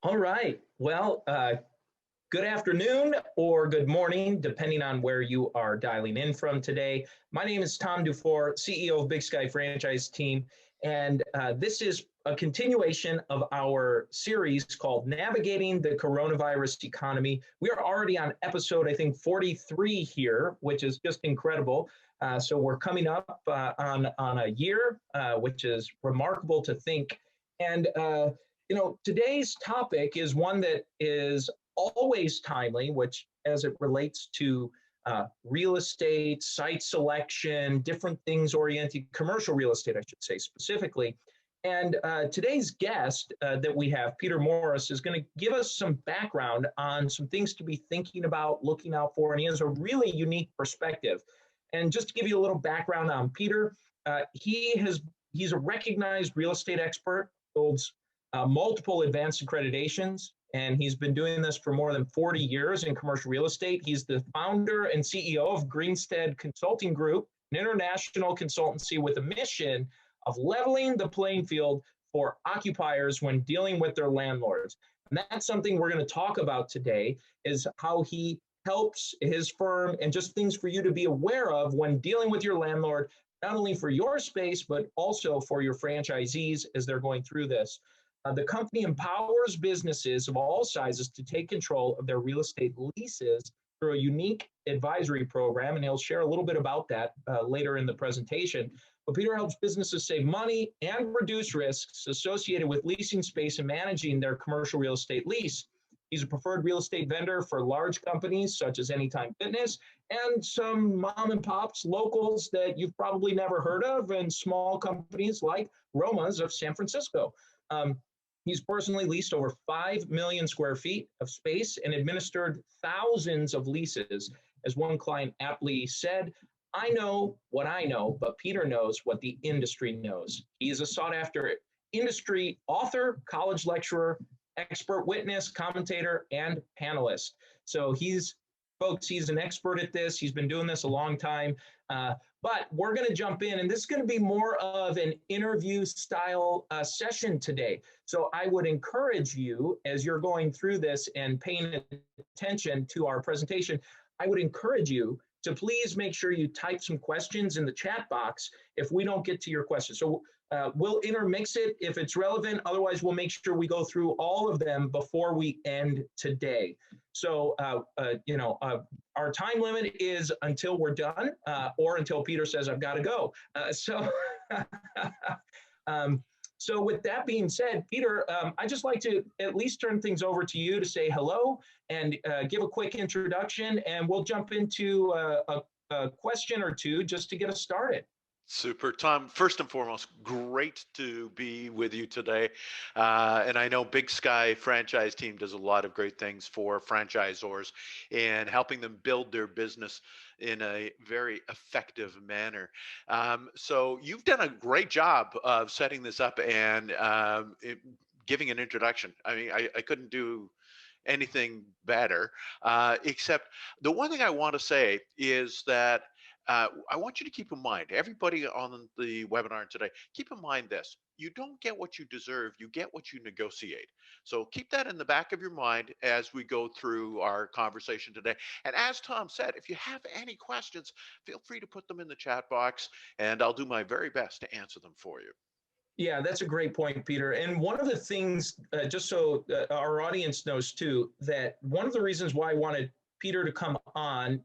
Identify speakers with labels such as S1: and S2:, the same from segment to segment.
S1: All right. Well, good afternoon or good morning, depending on where you are dialing in from today. My name is Tom Dufour, CEO of Big Sky Franchise Team, and this is a continuation of our series called Navigating the Coronavirus Economy. We are already on episode, I think, 43 here, which is just incredible. So we're coming up on a year, which is remarkable to think. And today's topic is one that is always timely, which as it relates to real estate, site selection, different things oriented, commercial real estate, I should say specifically. And today's guest that we have, Peter Morris, is going to give us some background on some things to be thinking about, looking out for, and he has a really unique perspective. And just to give you a little background on Peter, he's a recognized real estate expert, holds multiple advanced accreditations, and he's been doing this for more than 40 years in commercial real estate. He's the founder and CEO of Greenstead Consulting Group, an international consultancy with a mission of leveling the playing field for occupiers when dealing with their landlords. And that's something we're going to talk about today, is how he helps his firm and just things for you to be aware of when dealing with your landlord, not only for your space, but also for your franchisees as they're going through this. The company empowers businesses of all sizes to take control of their real estate leases through a unique advisory program, and he'll share a little bit about that later in the presentation. But Peter helps businesses save money and reduce risks associated with leasing space and managing their commercial real estate lease. He's a preferred real estate vendor for large companies such as Anytime Fitness and some mom and pops, locals that you've probably never heard of, and small companies like Roma's of San Francisco. He's personally leased over 5 million square feet of space and administered thousands of leases. As one client aptly said, "I know what I know, but Peter knows what the industry knows." He is a sought-after industry author, college lecturer, expert witness, commentator, and panelist. So he's an expert at this. He's been doing this a long time. But we're going to jump in, and this is going to be more of an interview style session today. So I would encourage you, as you're going through this and paying attention to our presentation, I would encourage you to please make sure you type some questions in the chat box if we don't get to your question. So we'll intermix it if it's relevant. Otherwise, we'll make sure we go through all of them before we end today. So, our time limit is until we're done or until Peter says, "I've got to go." So with that being said, Peter, I'd just like to at least turn things over to you to say hello and give a quick introduction, and we'll jump into a question or two just to get us started.
S2: Super, Tom. First and foremost, great to be with you today. And I know Big Sky Franchise Team does a lot of great things for franchisors in helping them build their business in a very effective manner. So you've done a great job of setting this up and giving an introduction. I mean, I couldn't do anything better, except the one thing I want to say is that I want you to keep in mind, everybody on the webinar today, keep in mind this: you don't get what you deserve, you get what you negotiate. So keep that in the back of your mind as we go through our conversation today. And as Tom said, if you have any questions, feel free to put them in the chat box, and I'll do my very best to answer them for you.
S1: Yeah, that's a great point, Peter. And one of the things, just so our audience knows too, that one of the reasons why I wanted Peter to come on,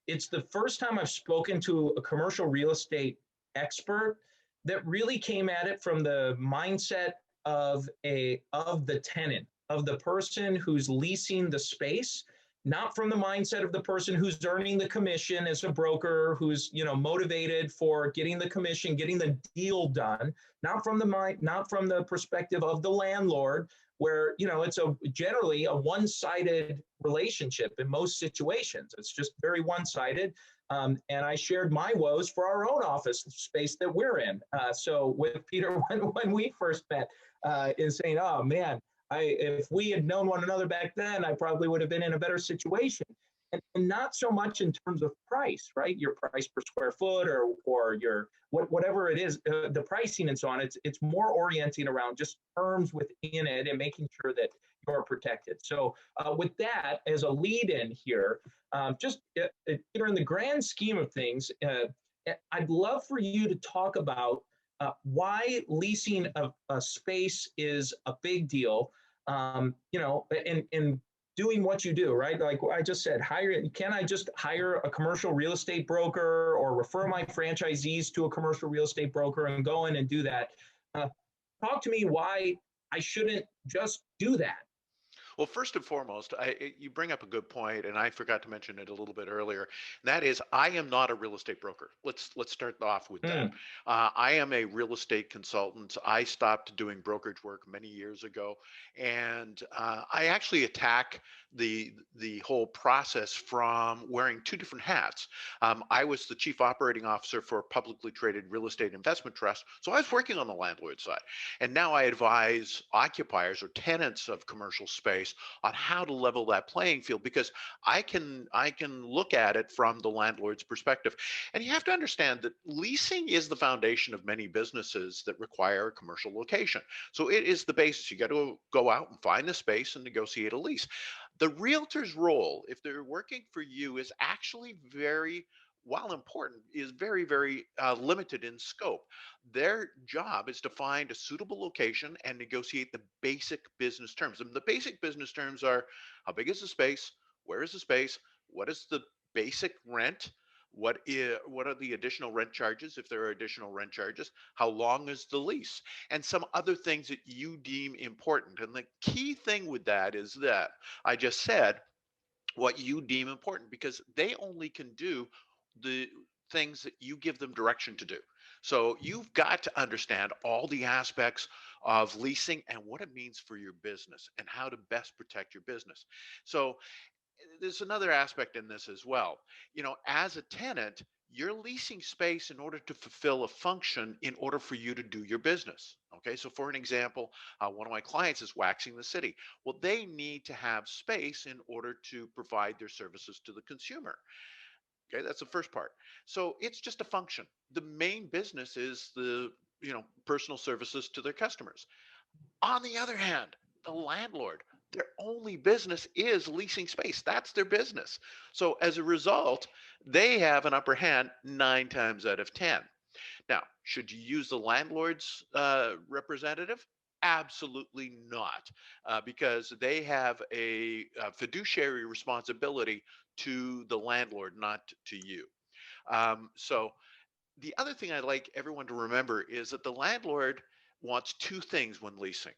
S1: it's the first time I've spoken to a commercial real estate expert that really came at it from the mindset of the tenant, of the person who's leasing the space, not from the mindset of the person who's earning the commission as a broker, who's motivated for getting the commission, getting the deal done, not from the perspective of the landlord, where it's generally a one-sided relationship in most situations. It's just very one-sided. And I shared my woes for our own office space that we're in. So with Peter, when we first met, in saying, "Oh man, if we had known one another back then, I probably would have been in a better situation." and not so much in terms of price, right? Your price per square foot or your whatever it is, the pricing and so on. It's more orienting around just terms within it and making sure that you're protected. So with that as a lead in here, just in the grand scheme of things, I'd love for you to talk about why leasing a space is a big deal. In doing what you do, right? Like I just said, can I just hire a commercial real estate broker or refer my franchisees to a commercial real estate broker and go in and do that? Talk to me why I shouldn't just do that.
S2: Well, first and foremost, you bring up a good point, and I forgot to mention it a little bit earlier. And that is, I am not a real estate broker. Let's start off with that. I am a real estate consultant. I stopped doing brokerage work many years ago, and I actually attack the whole process from wearing two different hats. I was the chief operating officer for a publicly traded real estate investment trust, so I was working on the landlord side, and now I advise occupiers or tenants of commercial space on how to level that playing field, because I can look at it from the landlord's perspective. And you have to understand that leasing is the foundation of many businesses that require a commercial location. So it is the basis. You got to go out and find the space and negotiate a lease. The realtor's role, if they're working for you, is actually while important, is very, very limited in scope. Their job is to find a suitable location and negotiate the basic business terms. And the basic business terms are: how big is the space? Where is the space? What is the basic rent? What are the additional rent charges, if there are additional rent charges? How long is the lease? And some other things that you deem important. And the key thing with that is that I just said what you deem important, because they only can do the things that you give them direction to do. So you've got to understand all the aspects of leasing and what it means for your business and how to best protect your business. So there's another aspect in this as well. As a tenant, you're leasing space in order to fulfill a function in order for you to do your business. Okay, so for an example, one of my clients is waxing the city. Well, they need to have space in order to provide their services to the consumer. Okay, that's the first part. So it's just a function. The main business is the personal services to their customers. On the other hand, the landlord, their only business is leasing space. That's their business. So as a result, they have an upper hand 9 times out of 10. Now, should you use the landlord's representative? Absolutely not, because they have a fiduciary responsibility to the landlord, not to you. So the other thing I'd like everyone to remember is that the landlord wants two things when leasing.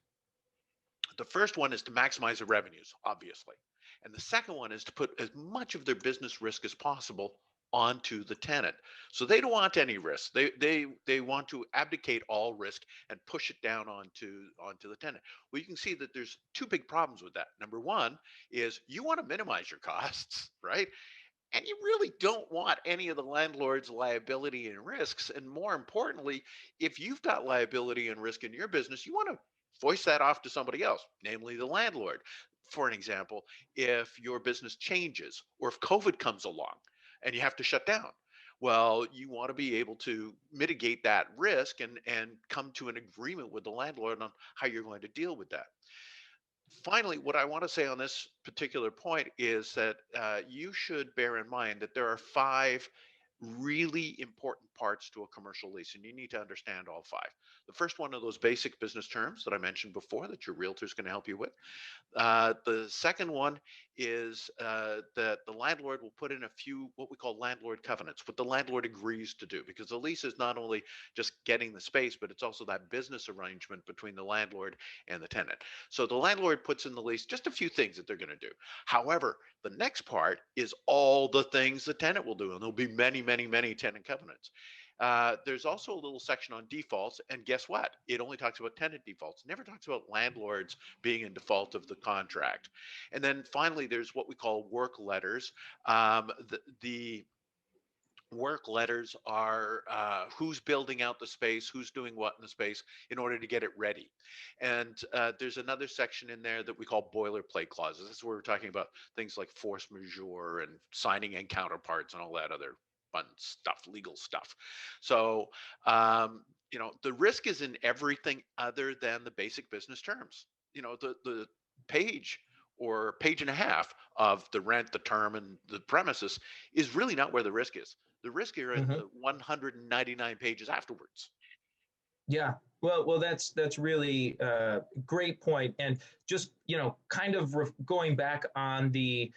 S2: The first one is to maximize the revenues, obviously. And the second one is to put as much of their business risk as possible onto the tenant. So they don't want any risk. They want to abdicate all risk and push it down onto the tenant. Well, you can see that there's two big problems with that. Number one is you want to minimize your costs, right? And you really don't want any of the landlord's liability and risks. And more importantly, if you've got liability and risk in your business, you want to voice that off to somebody else, namely the landlord. For an example, if your business changes or if COVID comes along and you have to shut down, well, you want to be able to mitigate that risk and come to an agreement with the landlord on how you're going to deal with that. Finally, what I want to say on this particular point is that you should bear in mind that there are 5 really important parts to a commercial lease, and you need to understand all 5. The first one of those basic business terms that I mentioned before that your realtor is going to help you with. The second one is that the landlord will put in a few what we call landlord covenants, what the landlord agrees to do, because the lease is not only just getting the space, but it's also that business arrangement between the landlord and the tenant. So the landlord puts in the lease just a few things that they're going to do. However, the next part is all the things the tenant will do, and there'll be many, many, many tenant covenants. There's also a little section on defaults, and guess what? It only talks about tenant defaults, never talks about landlords being in default of the contract. And then finally, there's what we call work letters. The Work letters are who's building out the space, who's doing what in the space in order to get it ready. And there's another section in there that we call boilerplate clauses. This is where we're talking about things like force majeure and signing and counterparts and all that other fun stuff, legal stuff. So, you know, the risk is in everything other than the basic business terms. You know, the page or page and a half of the rent, the term, and the premises is really not where the risk is. The risk are in
S1: Mm-hmm.
S2: the 199 pages afterwards.
S1: Yeah. Well, that's really a great point. And just, you know, kind of going back on the,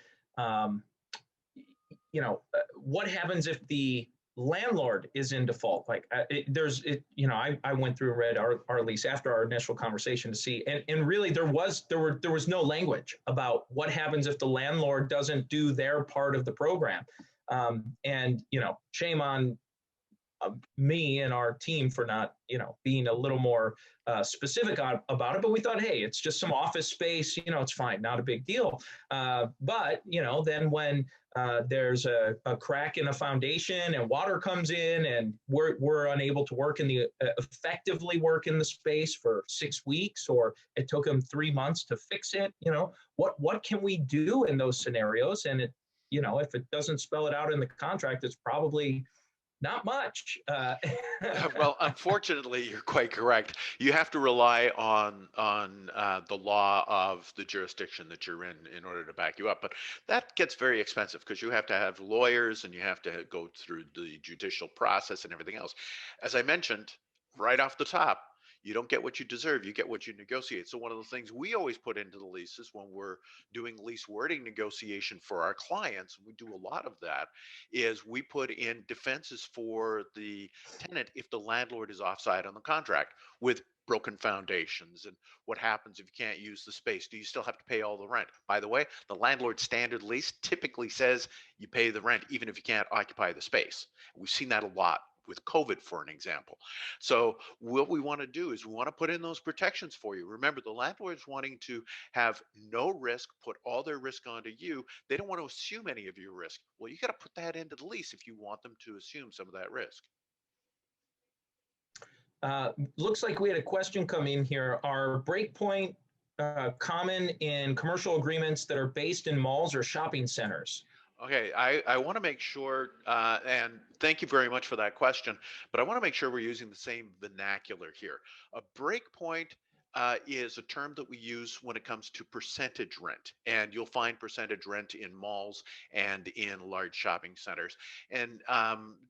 S1: you know, what happens if the landlord is in default? Like you know, I went through and read our lease after our initial conversation to see, and really there was no language about what happens if the landlord doesn't do their part of the program. And, you know, shame on me and our team for not, you know, being a little more specific about it. But we thought, hey, it's just some office space, you know, it's fine, not a big deal. But, you know, then when there's a crack in a foundation and water comes in and we're unable to work in the effectively work in the space for 6 weeks, or it took them 3 months to fix it, you know, what can we do in those scenarios? And it, you know, if it doesn't spell it out in the contract, it's probably not much.
S2: Well, unfortunately, you're quite correct. You have to rely on the law of the jurisdiction that you're in order to back you up. But that gets very expensive because you have to have lawyers and you have to go through the judicial process and everything else. As I mentioned right off the top, you don't get what you deserve, you get what you negotiate. So one of the things we always put into the leases when we're doing lease wording negotiation for our clients, we do a lot of that, is we put in defenses for the tenant if the landlord is offside on the contract with broken foundations and what happens if you can't use the space. Do you still have to pay all the rent? By the way, the landlord standard lease typically says you pay the rent even if you can't occupy the space. We've seen that a lot with COVID, for an example. So what we want to do is we want to put in those protections for you. Remember, the landlord's wanting to have no risk, put all their risk onto you. They don't want to assume any of your risk. Well, you got to put that into the lease if you want them to assume some of that risk.
S1: Looks like we had a question come in here. Are breakpoint common in commercial agreements that are based in malls or shopping centers?
S2: Okay, I want to make sure, and thank you very much for that question, but I want to make sure we're using the same vernacular here. A breakpoint is a term that we use when it comes to percentage rent, and you'll find percentage rent in malls and in large shopping centers, and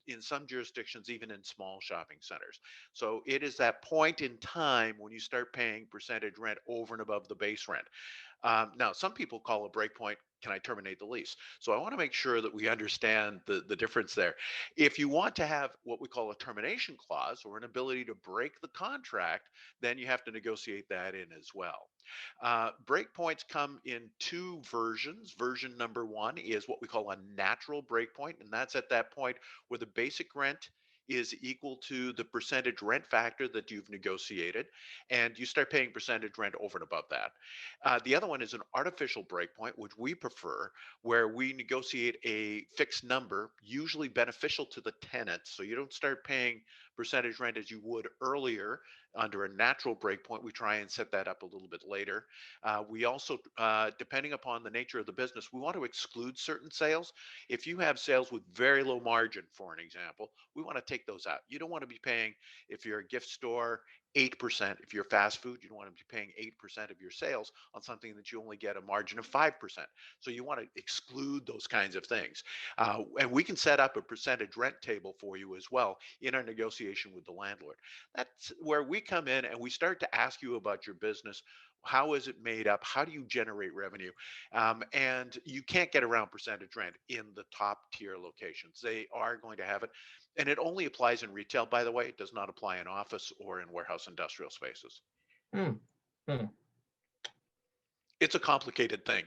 S2: in some jurisdictions, even in small shopping centers. So it is that point in time when you start paying percentage rent over and above the base rent. Now, some people call a breakpoint, can I terminate the lease? So I want to make sure that we understand the difference there. If you want to have what we call a termination clause or an ability to break the contract, then you have to negotiate that in as well. Breakpoints come in two versions. Version number one is what we call a natural breakpoint, and that's at that point where the basic rent is equal to the percentage rent factor that you've negotiated, and you start paying percentage rent over and above that. The other one is an artificial breakpoint, which we prefer, where we negotiate a fixed number, usually beneficial to the tenant. So you don't start paying percentage rent as you would earlier under a natural breakpoint. We try and set that up a little bit later. We also, depending upon the nature of the business, we want to exclude certain sales. If you have sales with very low margin, for an example, we want to take those out. You don't want to be paying, if you're a gift store, 8%. If you're fast food, you don't want to be paying 8% of your sales on something that you only get a margin of 5%. So you want to exclude those kinds of things. And we can set up a percentage rent table for you as well in our negotiation with the landlord. That's where we come in and we start to ask you about your business. How is it made up? How do you generate revenue? And you can't get around percentage rent in the top tier locations. They are going to have it. And it only applies in retail, by the way. It does not apply in office or in warehouse industrial spaces.
S1: Hmm. Hmm.
S2: It's a complicated thing.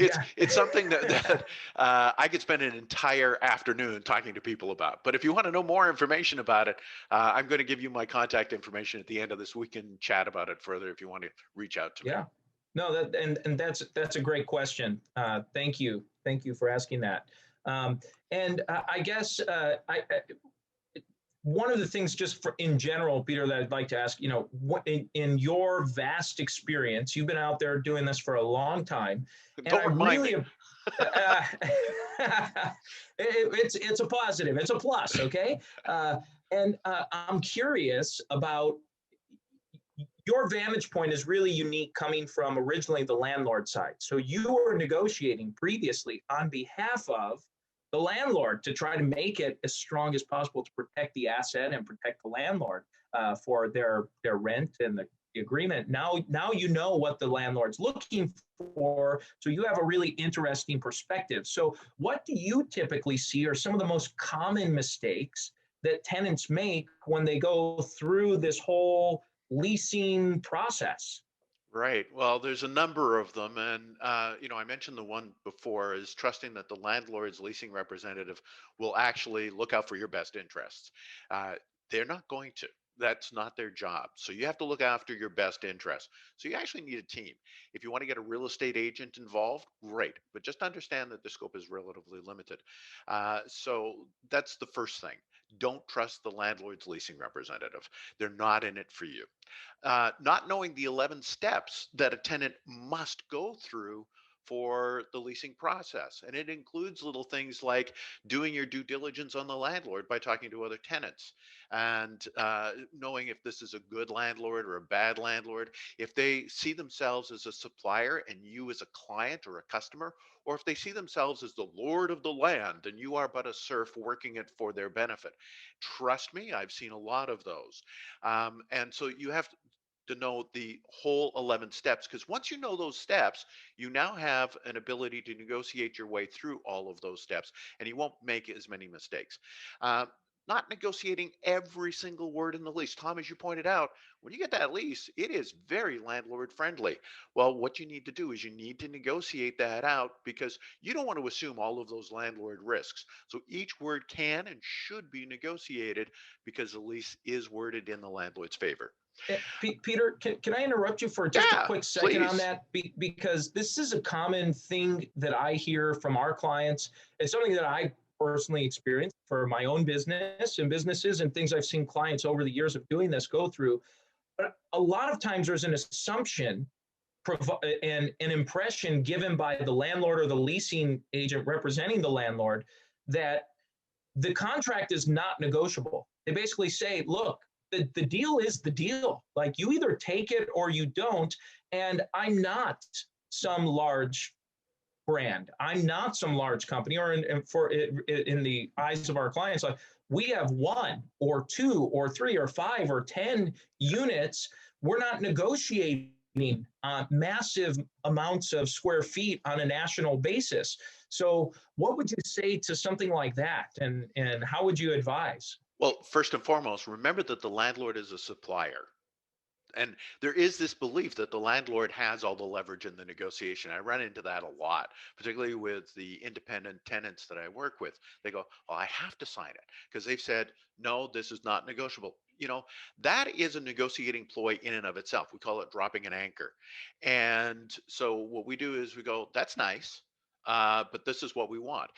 S1: Yeah.
S2: It's something that I could spend an entire afternoon talking to people about. But if you want to know more information about it, I'm going to give you my contact information at the end of this. We can chat about it further if you want to reach out to me.
S1: Yeah. No, and that's a great question. Thank you for asking that. I guess one of the things just in general, Peter, that I'd like to ask, what in your vast experience, you've been out there doing this for a long time, and
S2: Don't remind me.
S1: Uh, it's a positive, it's a plus, okay? I'm curious about your vantage point is really unique coming from originally the landlord side. So you were negotiating previously on behalf of the landlord to try to make it as strong as possible to protect the asset and protect the landlord for their rent and the agreement. Now you know what the landlord's looking for, so you have a really interesting perspective. So what do you typically see are some of the most common mistakes that tenants make when they go through this whole leasing process?
S2: Right. Well, there's a number of them. And, I mentioned the one before is trusting that the landlord's leasing representative will actually look out for your best interests. Uh, they're not going to. That's not their job. So you have to look after your best interests. So you actually need a team. If you want to get a real estate agent involved, great. But just understand that the scope is relatively limited. So that's the first thing. Don't trust the landlord's leasing representative. They're not in it for you. Not knowing the 11 steps that a tenant must go through for the leasing process. And it includes little things like doing your due diligence on the landlord by talking to other tenants and knowing if this is a good landlord or a bad landlord, if they see themselves as a supplier and you as a client or a customer, or if they see themselves as the lord of the land and you are but a serf working it for their benefit. Trust me, I've seen a lot of those. And so you have to know the whole 11 steps, because once you know those steps, you now have an ability to negotiate your way through all of those steps and you won't make as many mistakes. Uh, Not negotiating every single word in the lease. Tom, as you pointed out, when you get that lease, it is very landlord friendly. Well, what you need to do is you need to negotiate that out because you don't want to assume all of those landlord risks. So each word can and should be negotiated because the lease is worded in the landlord's favor.
S1: Peter, can I interrupt you for just a
S2: Yeah,
S1: quick second on
S2: please.
S1: that? Because this is a common thing that I hear from our clients. It's something that I personally experienced for my own business and businesses and things I've seen clients over the years of doing this go through. But a lot of times there's an assumption and an impression given by the landlord or the leasing agent representing the landlord that the contract is not negotiable. They basically say, look, the deal is the deal. Like you either take it or you don't. And I'm not some large brand. I'm not some large company, or in the eyes of our clients, like we have one or two or three or five or 10 units. We're not negotiating massive amounts of square feet on a national basis. So what would you say to something like that? And how would you advise?
S2: Well, first and foremost, remember that the landlord is a supplier. And there is this belief that the landlord has all the leverage in the negotiation. I run into that a lot, particularly with the independent tenants that I work with. They go, "Oh, I have to sign it because they've said, no, this is not negotiable." That is a negotiating ploy in and of itself. We call it dropping an anchor. And so what we do is we go, "That's nice, but this is what we want."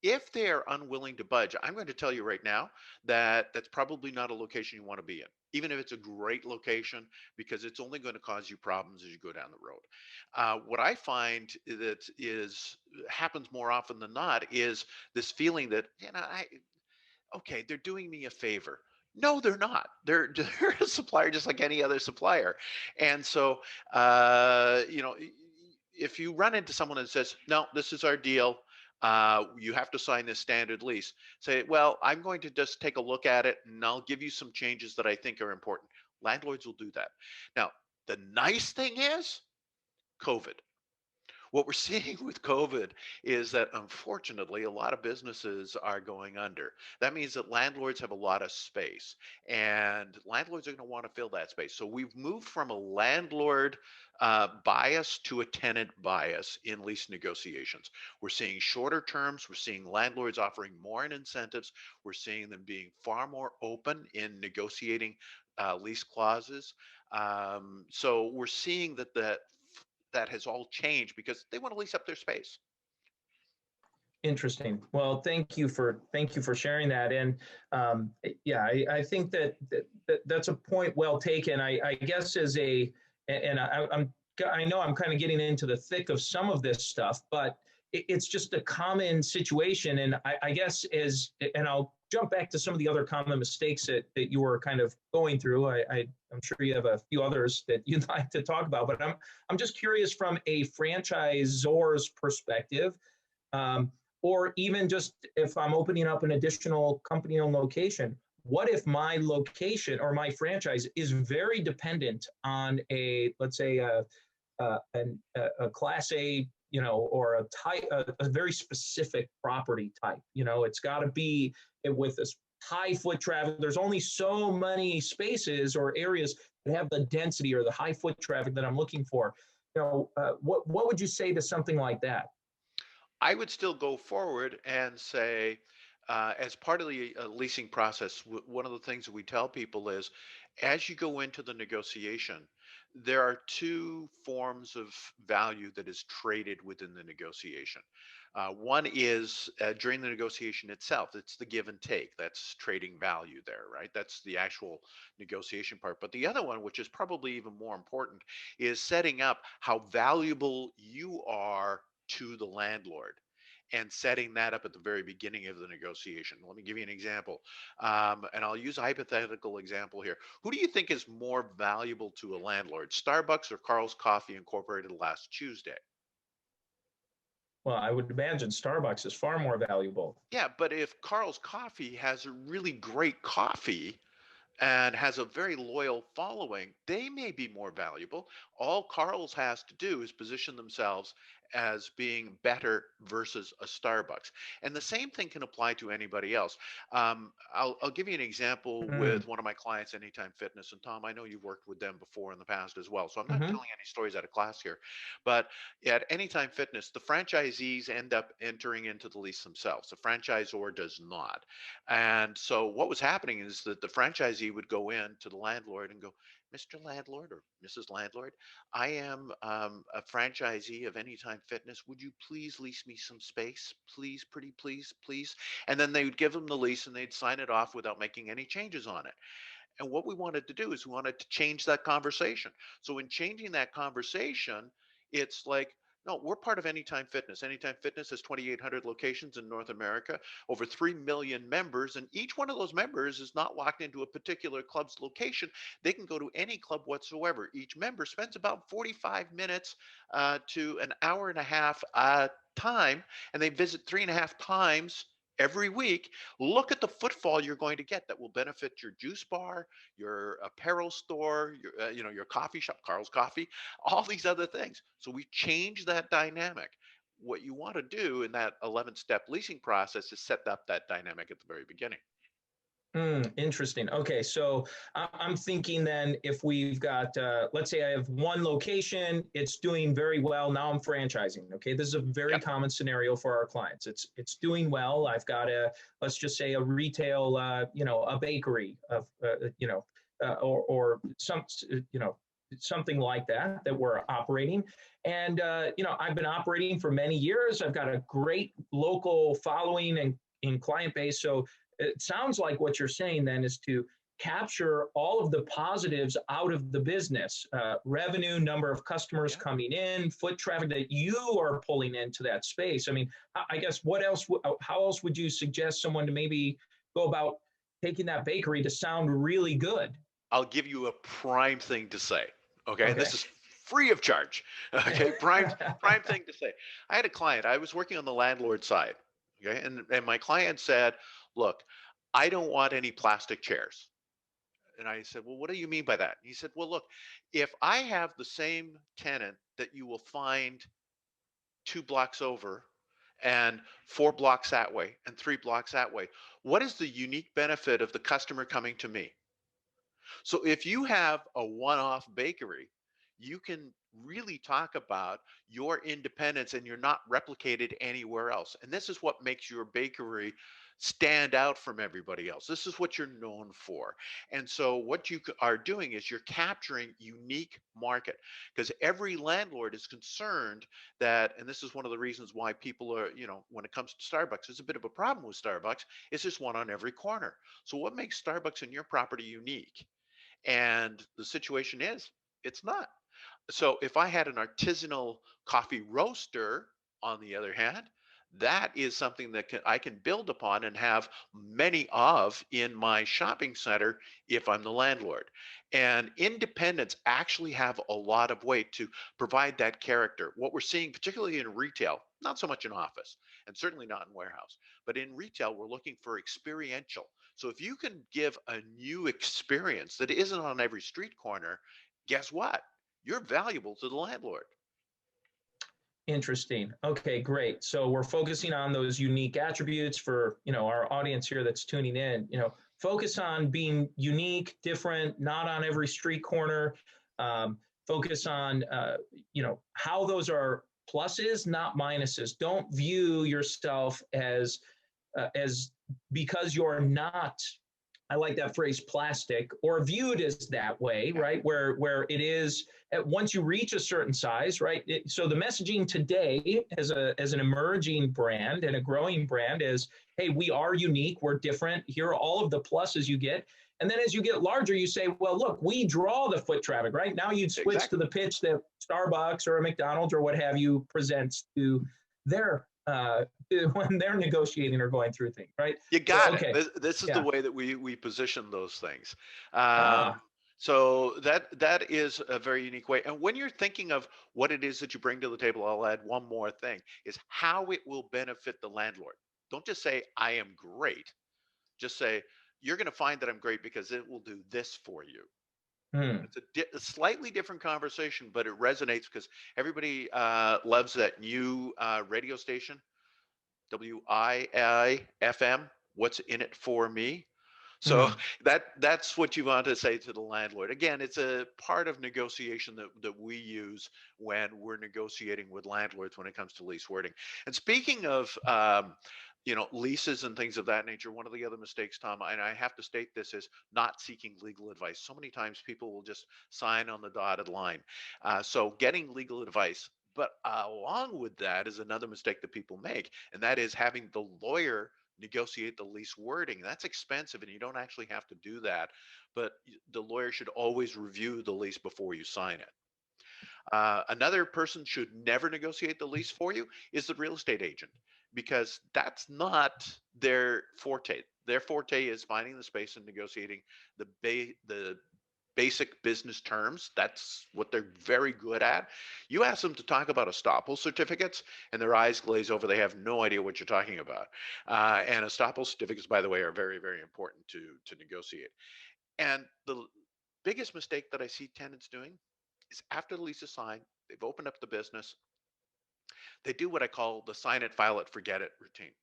S2: If they're unwilling to budge, I'm going to tell you right now that that's probably not a location you want to be in, even if it's a great location, because it's only going to cause you problems as you go down the road. What I find that is happens more often than not is this feeling that, okay, they're doing me a favor. No, they're not. They're a supplier just like any other supplier. And so, if you run into someone that says, "No, this is our deal. You have to sign this standard lease," say, "Well, I'm going to just take a look at it and I'll give you some changes that I think are important." Landlords will do that. Now, the nice thing is COVID. What we're seeing with COVID is that unfortunately, a lot of businesses are going under. That means that landlords have a lot of space, and landlords are going to want to fill that space. So we've moved from a landlord bias to a tenant bias in lease negotiations. We're seeing shorter terms. We're seeing landlords offering more in incentives. We're seeing them being far more open in negotiating lease clauses. So we're seeing that has all changed because they want to lease up their space.
S1: Interesting. Well, thank you for sharing that. And yeah, I think that's a point well taken. I guess as a and I know I'm kind of getting into the thick of some of this stuff, but it's just a common situation. And I guess and I'll jump back to some of the other common mistakes that you were kind of going through. I'm sure you have a few others that you'd like to talk about, but I'm just curious from a franchisor's perspective. Um, or even just if I'm opening up an additional company-owned location, what if my location or my franchise is very dependent on let's say a class A, or a type, a very specific property type. It's got to be with this high foot traffic. There's only so many spaces or areas that have the density or the high foot traffic that I'm looking for. What would you say to something like that?
S2: I would still go forward and say, as part of the leasing process, one of the things that we tell people is, as you go into the negotiation, there are two forms of value that is traded within the negotiation. One is during the negotiation itself, it's the give and take. That's trading value there, right? That's the actual negotiation part. But the other one, which is probably even more important, is setting up how valuable you are to the landlord and setting that up at the very beginning of the negotiation. Let me give you an example. And I'll use a hypothetical example here. Who do you think is more valuable to a landlord, Starbucks or Carl's Coffee Incorporated last Tuesday?
S1: Well, I would imagine Starbucks is far more valuable.
S2: Yeah, but if Carl's Coffee has a really great coffee, and has a very loyal following, they may be more valuable. All Carl's has to do is position themselves as being better versus a Starbucks. And the same thing can apply to anybody else. I'll give you an example
S1: Mm.
S2: with one of my clients, Anytime Fitness. And Tom, I know you've worked with them before in the past as well. So I'm not
S1: Hmm.
S2: telling any stories out of class here. But at Anytime Fitness, the franchisees end up entering into the lease themselves. The franchisor does not. And so what was happening is that the franchisee would go in to the landlord and go, Mr. Landlord or Mrs. Landlord, I am a franchisee of Anytime Fitness. Would you please lease me some space? Please, pretty please, please. And then they would give them the lease and they'd sign it off without making any changes on it. And what we wanted to do is we wanted to change that conversation. So in changing that conversation, it's like, no, we're part of Anytime Fitness. Anytime Fitness has 2,800 locations in North America, over 3 million members, and each one of those members is not locked into a particular club's location. They can go to any club whatsoever. Each member spends about 45 minutes to an hour and a half time, and they visit 3.5 times every week. Look at the footfall you're going to get that will benefit your juice bar, your apparel store, your coffee shop, Carl's Coffee, all these other things. So we change that dynamic. What you want to do in that 11-step leasing process is set up that dynamic at the very beginning.
S1: Interesting. Okay, so I'm thinking then if we've got, let's say I have one location, it's doing very well. Now I'm franchising. Okay, this is a very
S2: Yep.
S1: common scenario for our clients. It's doing well. I've got let's just say a retail, a bakery of, or some, something like that we're operating. And I've been operating for many years. I've got a great local following and in client base. So it sounds like what you're saying then is to capture all of the positives out of the business, revenue, number of customers
S2: Yeah.
S1: coming in, foot traffic that you are pulling into that space. I mean, I guess how else would you suggest someone to maybe go about taking that bakery to sound really good?
S2: I'll give you a prime thing to say. Okay. And this
S1: Okay.
S2: is free of charge. Okay. Prime thing to say. I had a client, I was working on the landlord side. Okay. And my client said, look, I don't want any plastic chairs. And I said, well, what do you mean by that? And he said, well, look, if I have the same tenant that you will find 2 blocks over and 4 blocks that way and 3 blocks that way, what is the unique benefit of the customer coming to me? So if you have a one-off bakery, you can really talk about your independence and you're not replicated anywhere else. And this is what makes your bakery stand out from everybody else. This is what you're known for. And so what you are doing is you're capturing unique market, because every landlord is concerned that, and this is one of the reasons why people are, when it comes to Starbucks, there's a bit of a problem with Starbucks, is there's one on every corner. So what makes Starbucks in your property unique? And the situation is, it's not. So if I had an artisanal coffee roaster, on the other hand, that is something that I can build upon and have many of in my shopping center if I'm the landlord. And independents actually have a lot of weight to provide that character. What we're seeing, particularly in retail, not so much in office, and certainly not in warehouse, but in retail, we're looking for experiential. So if you can give a new experience that isn't on every street corner, guess what? You're valuable to the landlord.
S1: Interesting. Okay, great. So we're focusing on those unique attributes for, our audience here that's tuning in, focus on being unique, different, not on every street corner. Focus on, how those are pluses, not minuses. Don't view yourself as because you're not, I like that phrase, plastic, or viewed as that way, right? Where it is, once you reach a certain size, right? So the messaging today as an emerging brand and a growing brand is, hey, we are unique, we're different. Here are all of the pluses you get. And then as you get larger, you say, well, look, we draw the foot traffic, right? Now you'd switch to the pitch that Starbucks or a McDonald's or what have you presents to their when they're negotiating or going through things, right?
S2: You got it. This is the way that we position those things. So that is a very unique way. And when you're thinking of what it is that you bring to the table, I'll add one more thing, is how it will benefit the landlord. Don't just say, I am great. Just say, you're going to find that I'm great because it will do this for you. It's a slightly different conversation, but it resonates because everybody loves that new radio station, WIIFM, what's in it for me? So that's what you want to say to the landlord. Again, it's a part of negotiation that we use when we're negotiating with landlords when it comes to lease wording. And speaking of leases and things of that nature, one of the other mistakes, Tom, and I have to state this, is not seeking legal advice. So many times people will just sign on the dotted line. So getting legal advice. But along with that is another mistake that people make, and that is having the lawyer negotiate the lease wording. That's expensive, and you don't actually have to do that. But the lawyer should always review the lease before you sign it. Another person should never negotiate the lease for you is the real estate agent, because that's not their forte. Their forte is finding the space and negotiating the basic business terms. That's what they're very good at. You ask them to talk about estoppel certificates and their eyes glaze over. They have no idea what you're talking about. And estoppel certificates, by the way, are very, very important to negotiate. And the biggest mistake that I see tenants doing is after the lease is signed, they've opened up the business, they do what I call the sign it, file it, forget it routine.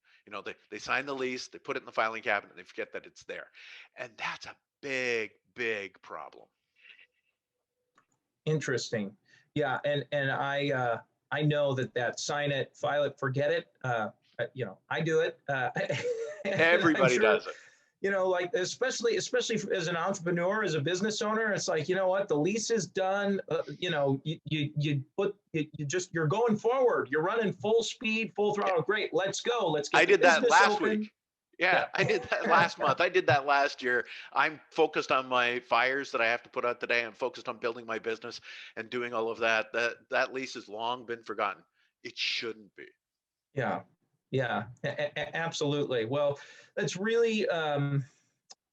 S2: They sign the lease, they put it in the filing cabinet, and they forget that it's there. And that's a big, big problem.
S1: Interesting. Yeah, and I know that sign it, file it, forget it. I do it.
S2: Everybody does it.
S1: Like especially as an entrepreneur, as a business owner, it's like, you know what, the lease is done. You're going forward. You're running full speed, full throttle. Great, let's go. Let's get.
S2: I did that last
S1: open.
S2: week. Yeah, I did that last month. I did that last year. I'm focused on my fires that I have to put out today. I'm focused on building my business and doing all of that. That lease has long been forgotten. It shouldn't be.
S1: Yeah, absolutely. Well, that's really,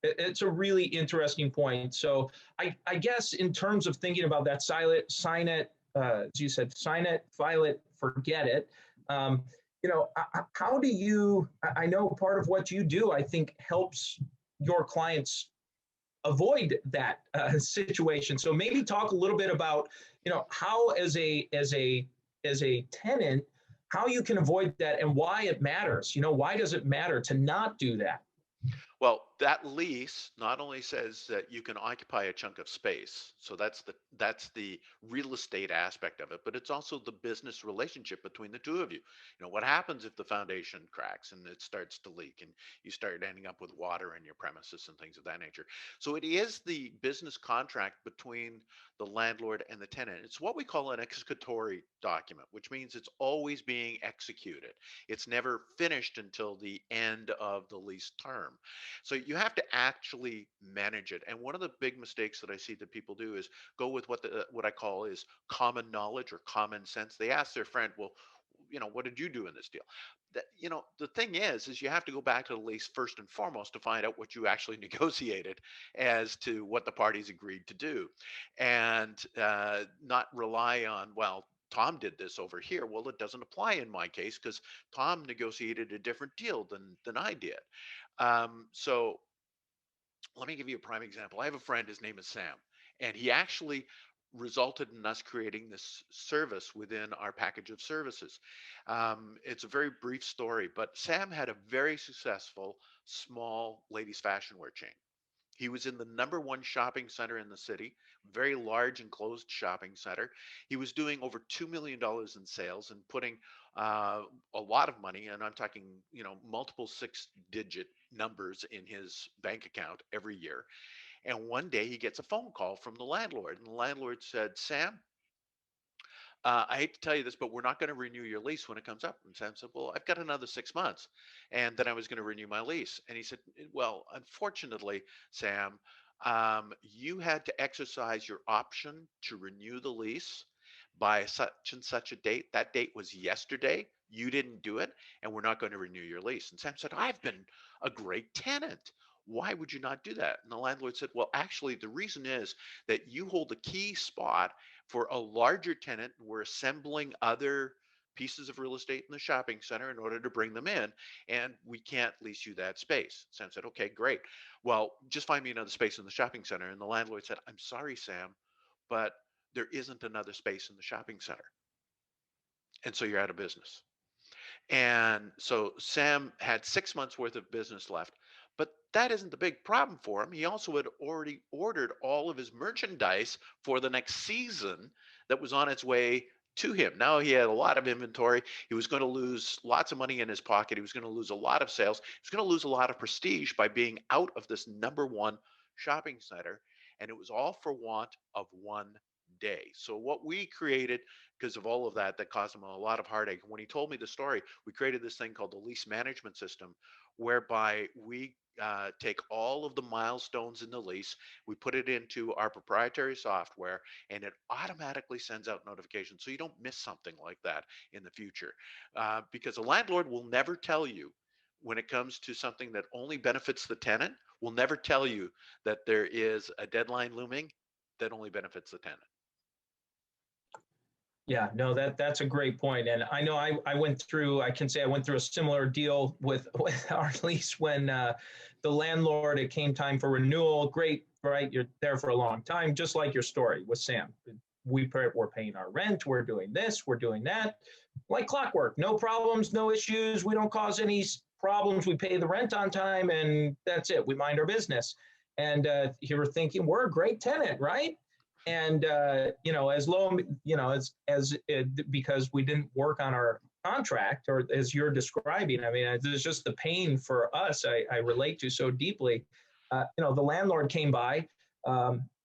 S1: it's a really interesting point. So I guess in terms of thinking about that sign it, as you said, sign it, file it, forget it. How do you, I know part of what you do, I think, helps your clients avoid that situation. So maybe talk a little bit about, how as a tenant, how you can avoid that and why it matters. Why does it matter to not do that?
S2: Well, that lease not only says that you can occupy a chunk of space, so that's the real estate aspect of it, but it's also the business relationship between the two of you. You know, what happens if the foundation cracks and it starts to leak and you start ending up with water in your premises and things of that nature. So it is the business contract between the landlord and the tenant. It's what we call an executory document, which means it's always being executed. It's never finished until the end of the lease term. So you have to actually manage it. And one of the big mistakes that I see that people do is go with what I call is common knowledge or common sense. They ask their friend, well, you know, what did you do in this deal? That, you know, the thing is you have to go back to the lease first and foremost to find out what you actually negotiated as to what the parties agreed to do, and not rely on, well, Tom did this over here. Well, it doesn't apply in my case because Tom negotiated a different deal than I did. So let me give you a prime example. I have a friend, his name is Sam, and he actually resulted in us creating this service within our package of services. It's a very brief story, but Sam had a very successful small ladies fashion wear chain. He was in the number one shopping center in the city, very large enclosed shopping center. He was doing over $2 million in sales and putting a lot of money, and I'm talking, you know, multiple six-digit numbers in his bank account every year. And one day he gets a phone call from the landlord, and the landlord said, Sam, I hate to tell you this, but we're not going to renew your lease when it comes up. And Sam said, well, I've got another 6 months. And then I was going to renew my lease. And he said, well, unfortunately, Sam, you had to exercise your option to renew the lease by such and such a date. That date was yesterday. You didn't do it, and we're not going to renew your lease. And Sam said, I've been a great tenant. Why would you not do that? And the landlord said, well, actually, the reason is that you hold the key spot for a larger tenant. We're assembling other pieces of real estate in the shopping center in order to bring them in, and we can't lease you that space. Sam said, okay, great. Well, just find me another space in the shopping center. And the landlord said, I'm sorry, Sam, but there isn't another space in the shopping center. And so you're out of business. And so Sam had 6 months worth of business left. But that isn't the big problem for him. He also had already ordered all of his merchandise for the next season that was on its way to him. Now he had a lot of inventory. He was going to lose lots of money in his pocket. He was going to lose a lot of sales. He was going to lose a lot of prestige by being out of this number one shopping center. And it was all for want of one day. So what we created, because of all of that, that caused him a lot of heartache. When he told me the story, we created this thing called the lease management system, whereby we take all of the milestones in the lease, we put it into our proprietary software, and it automatically sends out notifications so you don't miss something like that in the future. Because a landlord will never tell you, when it comes to something that only benefits the tenant, will never tell you that there is a deadline looming that only benefits the tenant.
S1: Yeah, no, that's a great point. And I know I went through, I can say I went through a similar deal with our lease when the landlord, it came time for renewal. Great, right? You're there for a long time, just like your story with Sam. We're paying our rent, we're doing this, we're doing that, like clockwork, no problems, no issues. We don't cause any problems. We pay the rent on time, and that's it. We mind our business. And you were thinking, we're a great tenant, right? And you know, as low, you know, because we didn't work on our contract, or as you're describing, I mean, it's just the pain for us. I relate to so deeply. You know, the landlord came by.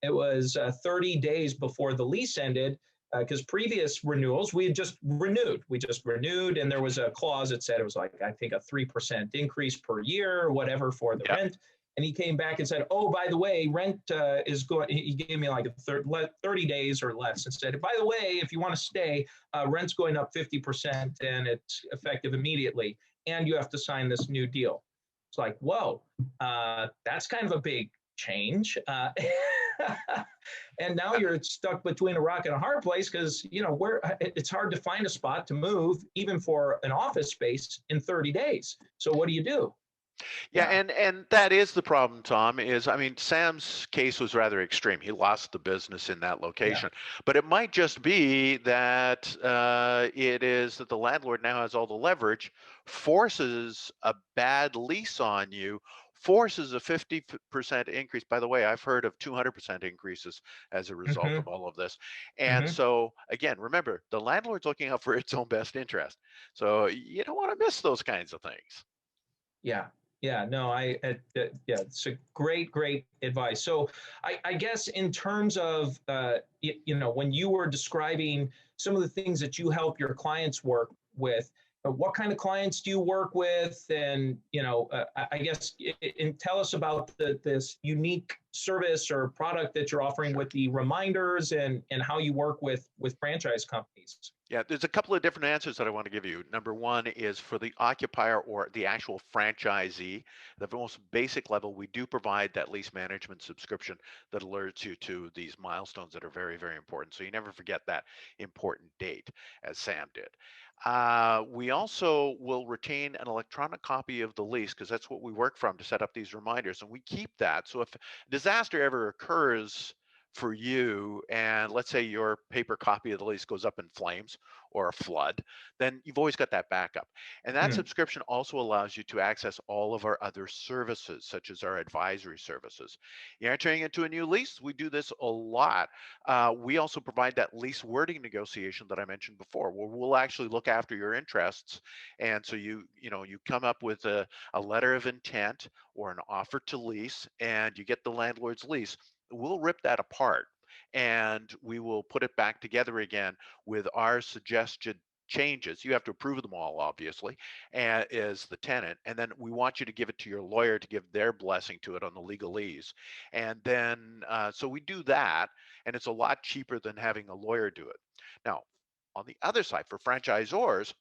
S1: It was 30 days before the lease ended, because previous renewals we had just renewed. We just renewed, and there was a clause that said it was like, I think, a 3% increase per year or whatever for the rent. And he came back and said, oh, by the way, rent is going, he gave me like 30 days or less and said, by the way, if you want to stay, rent's going up 50% and it's effective immediately. And you have to sign this new deal. It's like, whoa, that's kind of a big change. And now you're stuck between a rock and a hard place, because, you know, it's hard to find a spot to move, even for an office space, in 30 days. So what do you do?
S2: Yeah, and that is the problem, Tom, is, I mean, Sam's case was rather extreme. He lost the business in that location. But it might just be that it is that the landlord now has all the leverage, forces a bad lease on you, forces a 50% increase. By the way, I've heard of 200% increases as a result of all of this. And so again, remember, the landlord's looking out for its own best interest. So you don't want to miss those kinds of things.
S1: Yeah. Yeah, no, yeah, it's a great advice. So I guess in terms of, when you were describing some of the things that you help your clients work with, what kind of clients do you work with? And, I guess, and tell us about this unique service or product that you're offering with the reminders and how you work with franchise companies.
S2: Yeah, there's a couple of different answers that I want to give you. Number one is for the occupier or the actual franchisee. The most basic level, we do provide that lease management subscription that alerts you to these milestones that are very, very important. So you never forget that important date, as Sam did. We also will retain an electronic copy of the lease because that's what we work from to set up these reminders. And we keep that. So if disaster ever occurs for you, and let's say your paper copy of the lease goes up in flames or a flood, then you've always got that backup. And that subscription also allows you to access all of our other services, such as our advisory services. You're entering into a new lease. We do this a lot. We also provide that lease wording negotiation that I mentioned before, where we'll actually look after your interests. And so you come up with a letter of intent or an offer to lease, and you get the landlord's lease. We'll rip that apart and we will put it back together again with our suggested changes. You have to approve them all, obviously, as the tenant. And then we want you to give it to your lawyer to give their blessing to it on the legalese. And then, so we do that, and it's a lot cheaper than having a lawyer do it. Now, on the other side, for franchisors,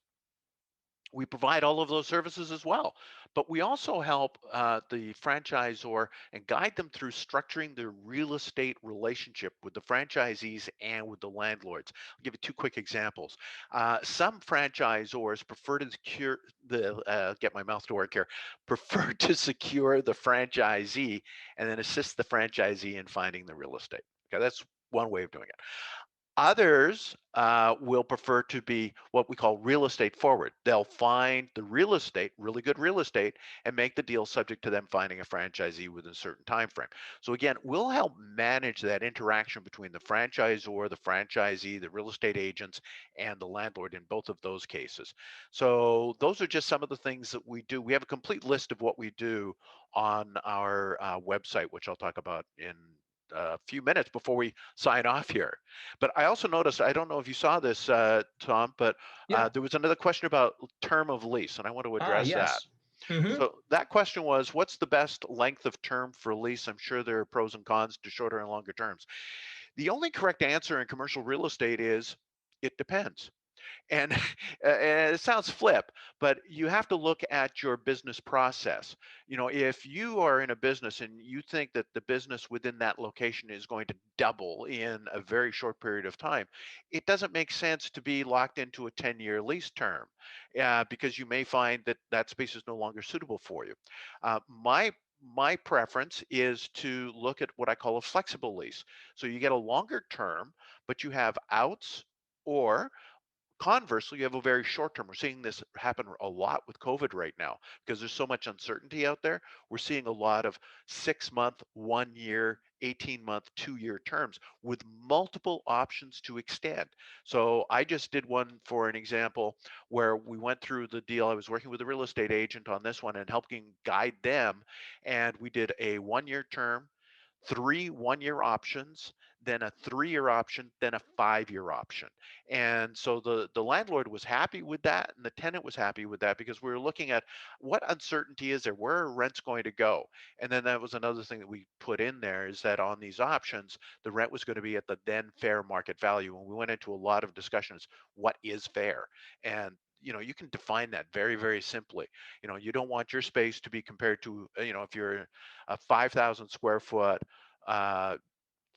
S2: we provide all of those services as well, but we also help the franchisor and guide them through structuring their real estate relationship with the franchisees and with the landlords. I'll give you two quick examples. Some franchisors prefer to secure get my mouth to work here, prefer to secure the franchisee and then assist the franchisee in finding the real estate. Okay, that's one way of doing it. Others will prefer to be what we call real estate forward. They'll find the real estate, really good real estate, and make the deal subject to them finding a franchisee within a certain time frame. So again, we'll help manage that interaction between the franchisor, the franchisee, the real estate agents, and the landlord in both of those cases. So those are just some of the things that we do. We have a complete list of what we do on our website, which I'll talk about in a few minutes before we sign off here. But I also noticed, I don't know if you saw this, Tom, but there was another question about term of lease, and I want to address that. So that question was, what's the best length of term for lease? I'm sure there are pros and cons to shorter and longer terms. The only correct answer in commercial real estate is, it depends. And it sounds flip, but you have to look at your business process. If you are in a business and you think that the business within that location is going to double in a very short period of time, it doesn't make sense to be locked into a 10-year lease term because you may find that that space is no longer suitable for you. My preference is to look at what I call a flexible lease. So you get a longer term, but you have outs, or conversely, you have a very short term. We're seeing this happen a lot with COVID right now because there's so much uncertainty out there. We're seeing a lot of 6-month, 1 year, 18-month, 2-year terms with multiple options to extend. So I just did one for an example where we went through the deal. I was working with a real estate agent on this one and helping guide them. And we did a 1-year term, 3 1-year options, then a 3-year option, then a 5-year option. And so the landlord was happy with that, and the tenant was happy with that because we were looking at what uncertainty is there, where are rents going to go? And then that was another thing that we put in there, is that on these options, the rent was going to be at the then fair market value. And we went into a lot of discussions, what is fair? And you can define that very, very simply. You don't want your space to be compared to, if you're a 5,000 square foot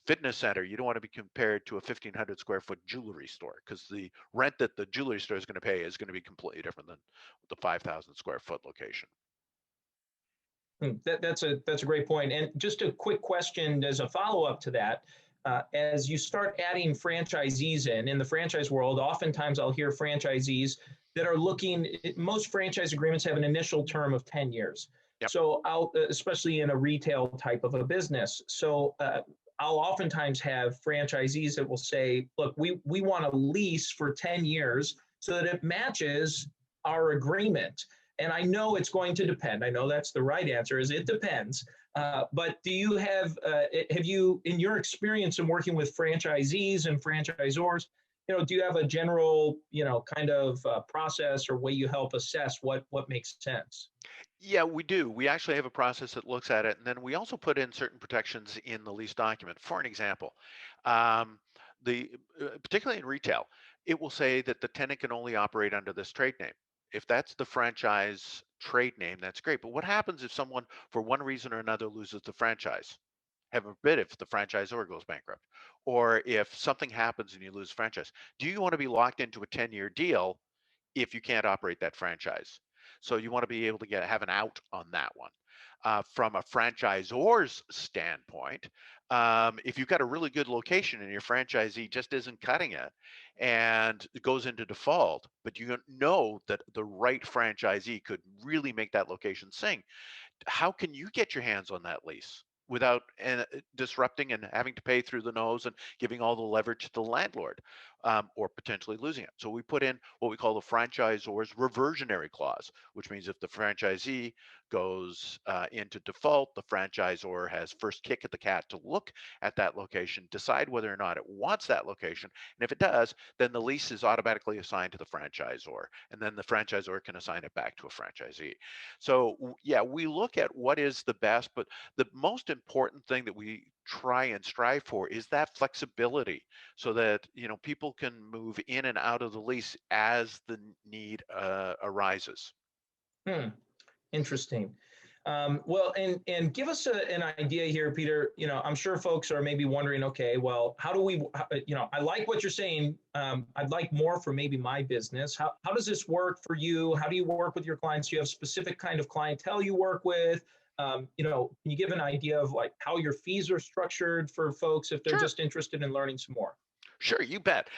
S2: fitness center, you don't want to be compared to a 1,500 square foot jewelry store, because the rent that the jewelry store is going to pay is going to be completely different than the 5,000 square foot location.
S1: That's a great point. And just a quick question as a follow-up to that. As you start adding franchisees in the franchise world, oftentimes I'll hear franchisees that are looking, most franchise agreements have an initial term of 10 years.
S2: Yep.
S1: So especially in a retail type of a business. So I'll oftentimes have franchisees that will say, look, we want to lease for 10 years so that it matches our agreement. And I know it's going to depend. I know that's the right answer, is it depends. But do you have you, in your experience in working with franchisees and franchisors, do you have a general, kind of process or way you help assess what makes sense?
S2: Yeah, we do. We actually have a process that looks at it, and then we also put in certain protections in the lease document. For an example, um, the particularly in retail, it will say that the tenant can only operate under this trade name. If that's the franchise trade name, that's great. But what happens if someone, for one reason or another, loses the franchise? Heaven forbid if the franchisor goes bankrupt, or if something happens and you lose franchise. Do you want to be locked into a 10-year deal if you can't operate that franchise? So you want to be able to have an out on that one. From a franchisor's standpoint, if you've got a really good location and your franchisee just isn't cutting it and it goes into default, but you know that the right franchisee could really make that location sing, how can you get your hands on that lease without disrupting and having to pay through the nose and giving all the leverage to the landlord, or potentially losing it? So we put in what we call the franchisor's reversionary clause, which means if the franchisee goes into default, the franchisor has first kick at the cat to look at that location, decide whether or not it wants that location, and if it does, then the lease is automatically assigned to the franchisor, and then the franchisor can assign it back to a franchisee. So yeah, we look at what is the best, but the most important thing that we try and strive for is that flexibility, so that people can move in and out of the lease as the need arises.
S1: Interesting. Well, and give us an idea here, Peter. I'm sure folks are maybe wondering, okay, well, how do we, I like what you're saying. I'd like more for maybe my business. How does this work for you? How do you work with your clients? Do you have specific kind of clientele you work with? Can you give an idea of like how your fees are structured for folks if they're
S2: Sure.
S1: just interested in learning some more?
S2: Sure, you bet.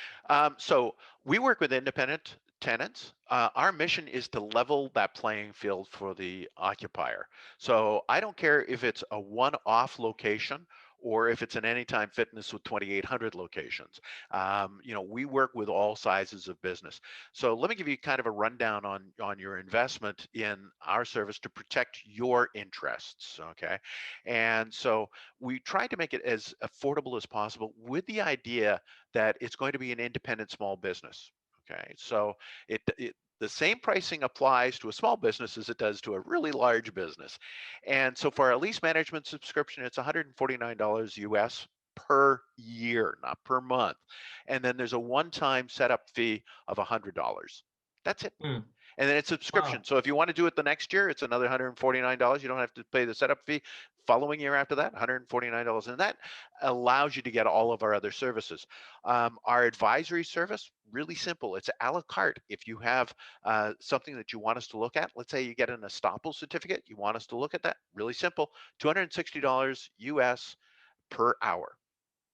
S2: So we work with independent tenants. Our mission is to level that playing field for the occupier. So I don't care if it's a one-off location or if it's an Anytime Fitness with 2,800 locations. We work with all sizes of business. So let me give you kind of a rundown on your investment in our service to protect your interests, okay? And so we try to make it as affordable as possible with the idea that it's going to be an independent small business. Okay, so the same pricing applies to a small business as it does to a really large business. And so for our lease management subscription, it's $149 US per year, not per month. And then there's a one-time setup fee of $100. That's it.
S1: Hmm.
S2: And then it's subscription.
S1: Wow.
S2: So if you want to do it the next year, it's another $149. You don't have to pay the setup fee. Following year after that, $149. And that allows you to get all of our other services. Our advisory service, really simple. It's a la carte. If you have something that you want us to look at, let's say you get an estoppel certificate, you want us to look at that, really simple, $260 US per hour,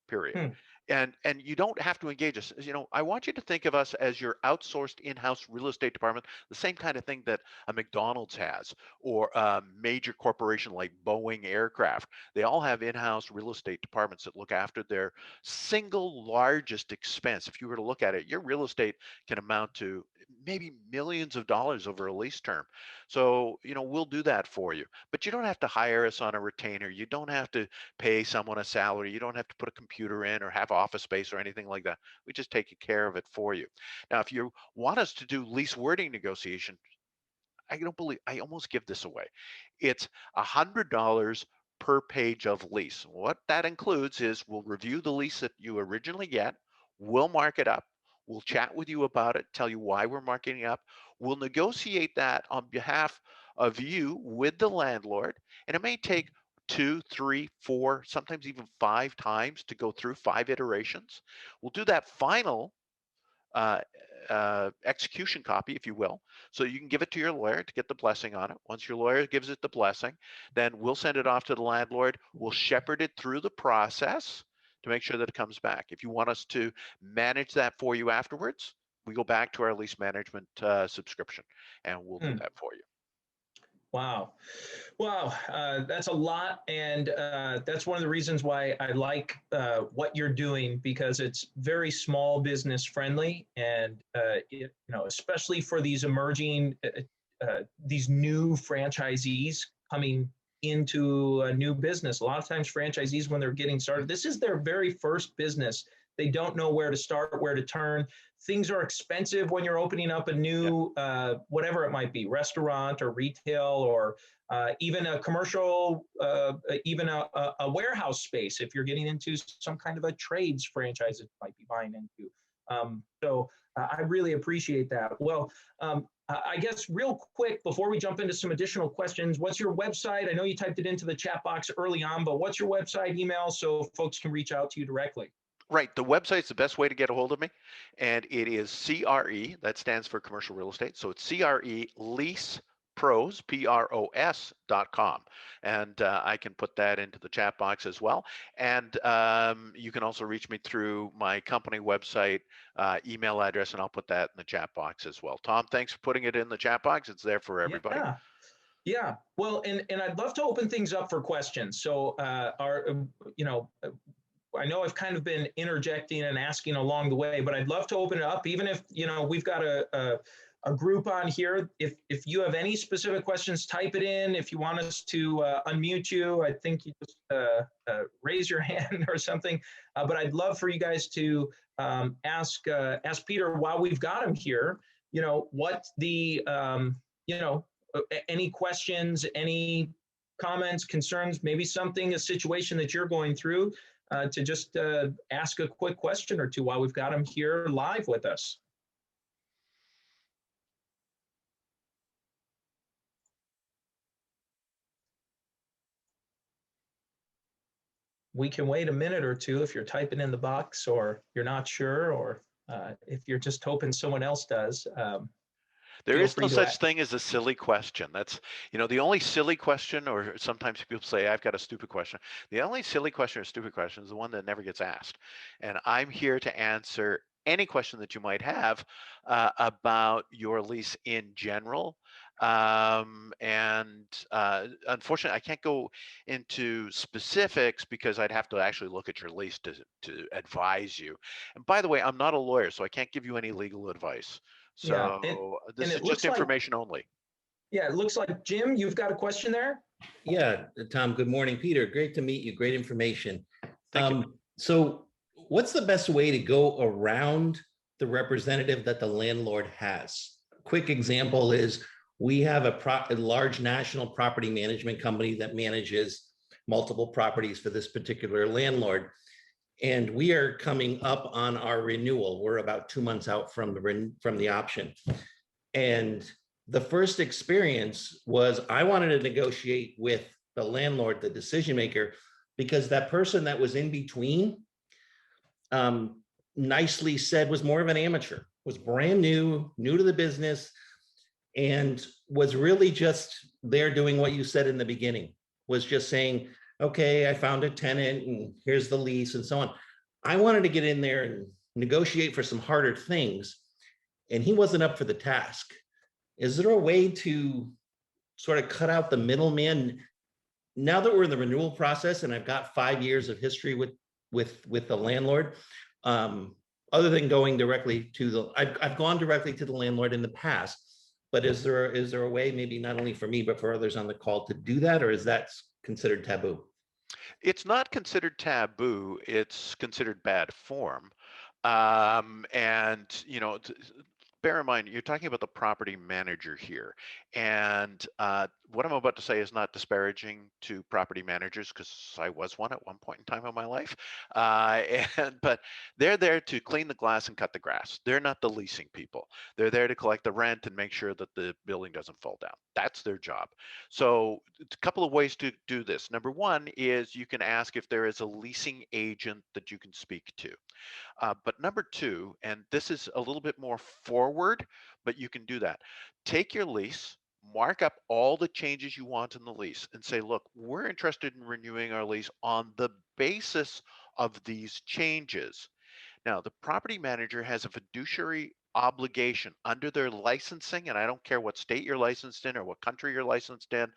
S2: period.
S1: Hmm.
S2: And you don't have to engage us. I want you to think of us as your outsourced in-house real estate department, the same kind of thing that a McDonald's has, or a major corporation like Boeing Aircraft. They all have in-house real estate departments that look after their single largest expense. If you were to look at it, your real estate can amount to maybe millions of dollars over a lease term. So, we'll do that for you. But you don't have to hire us on a retainer. You don't have to pay someone a salary. You don't have to put a computer in or have office space or anything like that. We just take care of it for you. Now, if you want us to do lease wording negotiation, I almost give this away. It's $100 per page of lease. What that includes is we'll review the lease that you originally get, we'll mark it up, we'll chat with you about it, tell you why we're marking it up, we'll negotiate that on behalf of you with the landlord, and it may take 2, 3, 4, sometimes even 5 times to go through 5 iterations. We'll do that final uh, execution copy, if you will, so you can give it to your lawyer to get the blessing on it. Once your lawyer gives it the blessing, then we'll send it off to the landlord. We'll shepherd it through the process to make sure that it comes back. If you want us to manage that for you afterwards, we go back to our lease management subscription, and we'll do
S1: Hmm.
S2: that for you.
S1: Wow. Wow. That's a lot. And that's one of the reasons why I like what you're doing, because it's very small business friendly. And, especially for these emerging, these new franchisees coming into a new business. A lot of times franchisees, when they're getting started, this is their very first business. They don't know where to start, where to turn. Things are expensive when you're opening up a new, whatever it might be, restaurant or retail, or even a commercial, even a warehouse space, if you're getting into some kind of a trades franchise that you might be buying into. I really appreciate that. Well, I guess real quick, before we jump into some additional questions, what's your website? I know you typed it into the chat box early on, but what's your website, email, so folks can reach out to you directly?
S2: Right. The website's the best way to get a hold of me. And it is CRE, that stands for commercial real estate. So it's CRE Lease Pros, PROS.com. And I can put that into the chat box as well. And you can also reach me through my company website, email address, and I'll put that in the chat box as well. Tom, thanks for putting it in the chat box. It's there for everybody.
S1: Yeah. Yeah. Well, and I'd love to open things up for questions. So I know I've kind of been interjecting and asking along the way, but I'd love to open it up, even if, we've got a group on here. If you have any specific questions, type it in. If you want us to unmute you, I think you just raise your hand or something. But I'd love for you guys to ask Peter, while we've got him here, what the, any questions, any comments, concerns, maybe a situation that you're going through, to just ask a quick question or two while we've got him here live with us. We can wait a minute or two if you're typing in the box or you're not sure, or if you're just hoping someone else does.
S2: There is no such thing as a silly question. That's, the only silly question, or sometimes people say, I've got a stupid question. The only silly question or stupid question is the one that never gets asked. And I'm here to answer any question that you might have about your lease in general. Unfortunately, I can't go into specifics because I'd have to actually look at your lease to advise you. And by the way, I'm not a lawyer, so I can't give you any legal advice. So this is just information only.
S1: Yeah, it looks like, Jim, you've got a question there?
S3: Yeah, Tom, good morning. Peter, great to meet you. Great information.
S2: Thank you.
S3: So what's the best way to go around the representative that the landlord has? Quick example is we have a large national property management company that manages multiple properties for this particular landlord. And we are coming up on our renewal. We're about 2 months out from the option. And the first experience was I wanted to negotiate with the landlord, the decision maker, because that person that was in between, nicely said, was more of an amateur, was brand new to the business, and was really just there doing what you said in the beginning, was just saying, okay, I found a tenant and here's the lease and so on. I wanted to get in there and negotiate for some harder things, and he wasn't up for the task. Is there a way to sort of cut out the middleman? Now that we're in the renewal process and I've got 5 years of history with the landlord, other than going directly to I've gone directly to the landlord in the past, but is there a way, maybe not only for me, but for others on the call, to do that, or is that considered taboo?
S2: It's not considered taboo. It's considered bad form. Bear in mind, you're talking about the property manager here. And what I'm about to say is not disparaging to property managers, because I was one at one point in time in my life. But they're there to clean the glass and cut the grass. They're not the leasing people. They're there to collect the rent and make sure that the building doesn't fall down. That's their job. So a couple of ways to do this. Number one is you can ask if there is a leasing agent that you can speak to. But number two, and this is a little bit more forward, but you can do that. Take your lease, mark up all the changes you want in the lease, and say, look, we're interested in renewing our lease on the basis of these changes. Now, the property manager has a fiduciary obligation under their licensing, and I don't care what state you're licensed in or what country you're licensed in,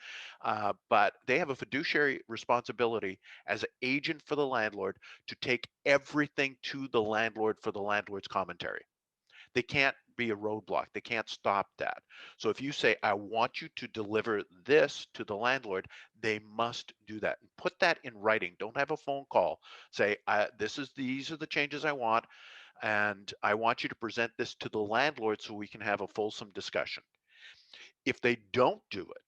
S2: but they have a fiduciary responsibility as an agent for the landlord to take everything to the landlord for the landlord's commentary. They can't be a roadblock. They can't stop that. So if you say, I want you to deliver this to the landlord, they must do that. And put that in writing. Don't have a phone call. Say, these are the changes I want, and I want you to present this to the landlord so we can have a fulsome discussion. If they don't do it,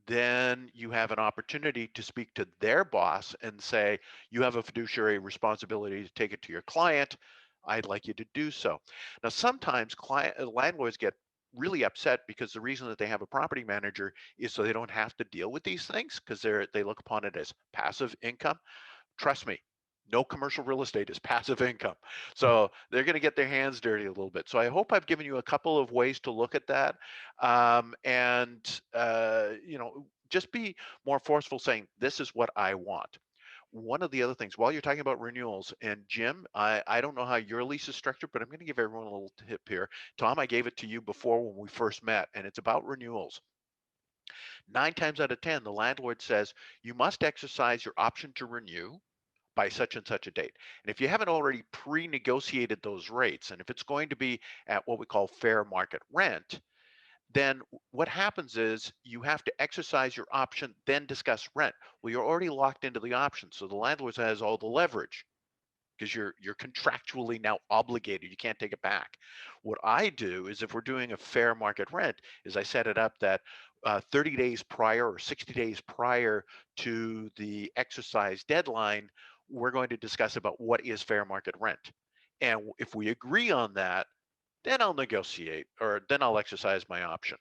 S2: then you have an opportunity to speak to their boss and say, you have a fiduciary responsibility to take it to your client. I'd like you to do so. Now, sometimes landlords get really upset because the reason that they have a property manager is so they don't have to deal with these things, because they look upon it as passive income. Trust me, no commercial real estate is passive income. So they're going to get their hands dirty a little bit. So I hope I've given you a couple of ways to look at that. Just be more forceful saying, this is what I want. One of the other things, while you're talking about renewals, and Jim, I don't know how your lease is structured, but I'm going to give everyone a little tip here. Tom, I gave it to you before when we first met, and it's about renewals. 9 times out of 10, the landlord says, you must exercise your option to renew by such and such a date. And if you haven't already pre-negotiated those rates, and if it's going to be at what we call fair market rent, then what happens is you have to exercise your option, then discuss rent. Well, you're already locked into the option, so the landlord has all the leverage because you're contractually now obligated. You can't take it back. What I do is, if we're doing a fair market rent, is I set it up that 30 days prior or 60 days prior to the exercise deadline, we're going to discuss about what is fair market rent. And if we agree on that, then I'll negotiate, or then I'll exercise my option.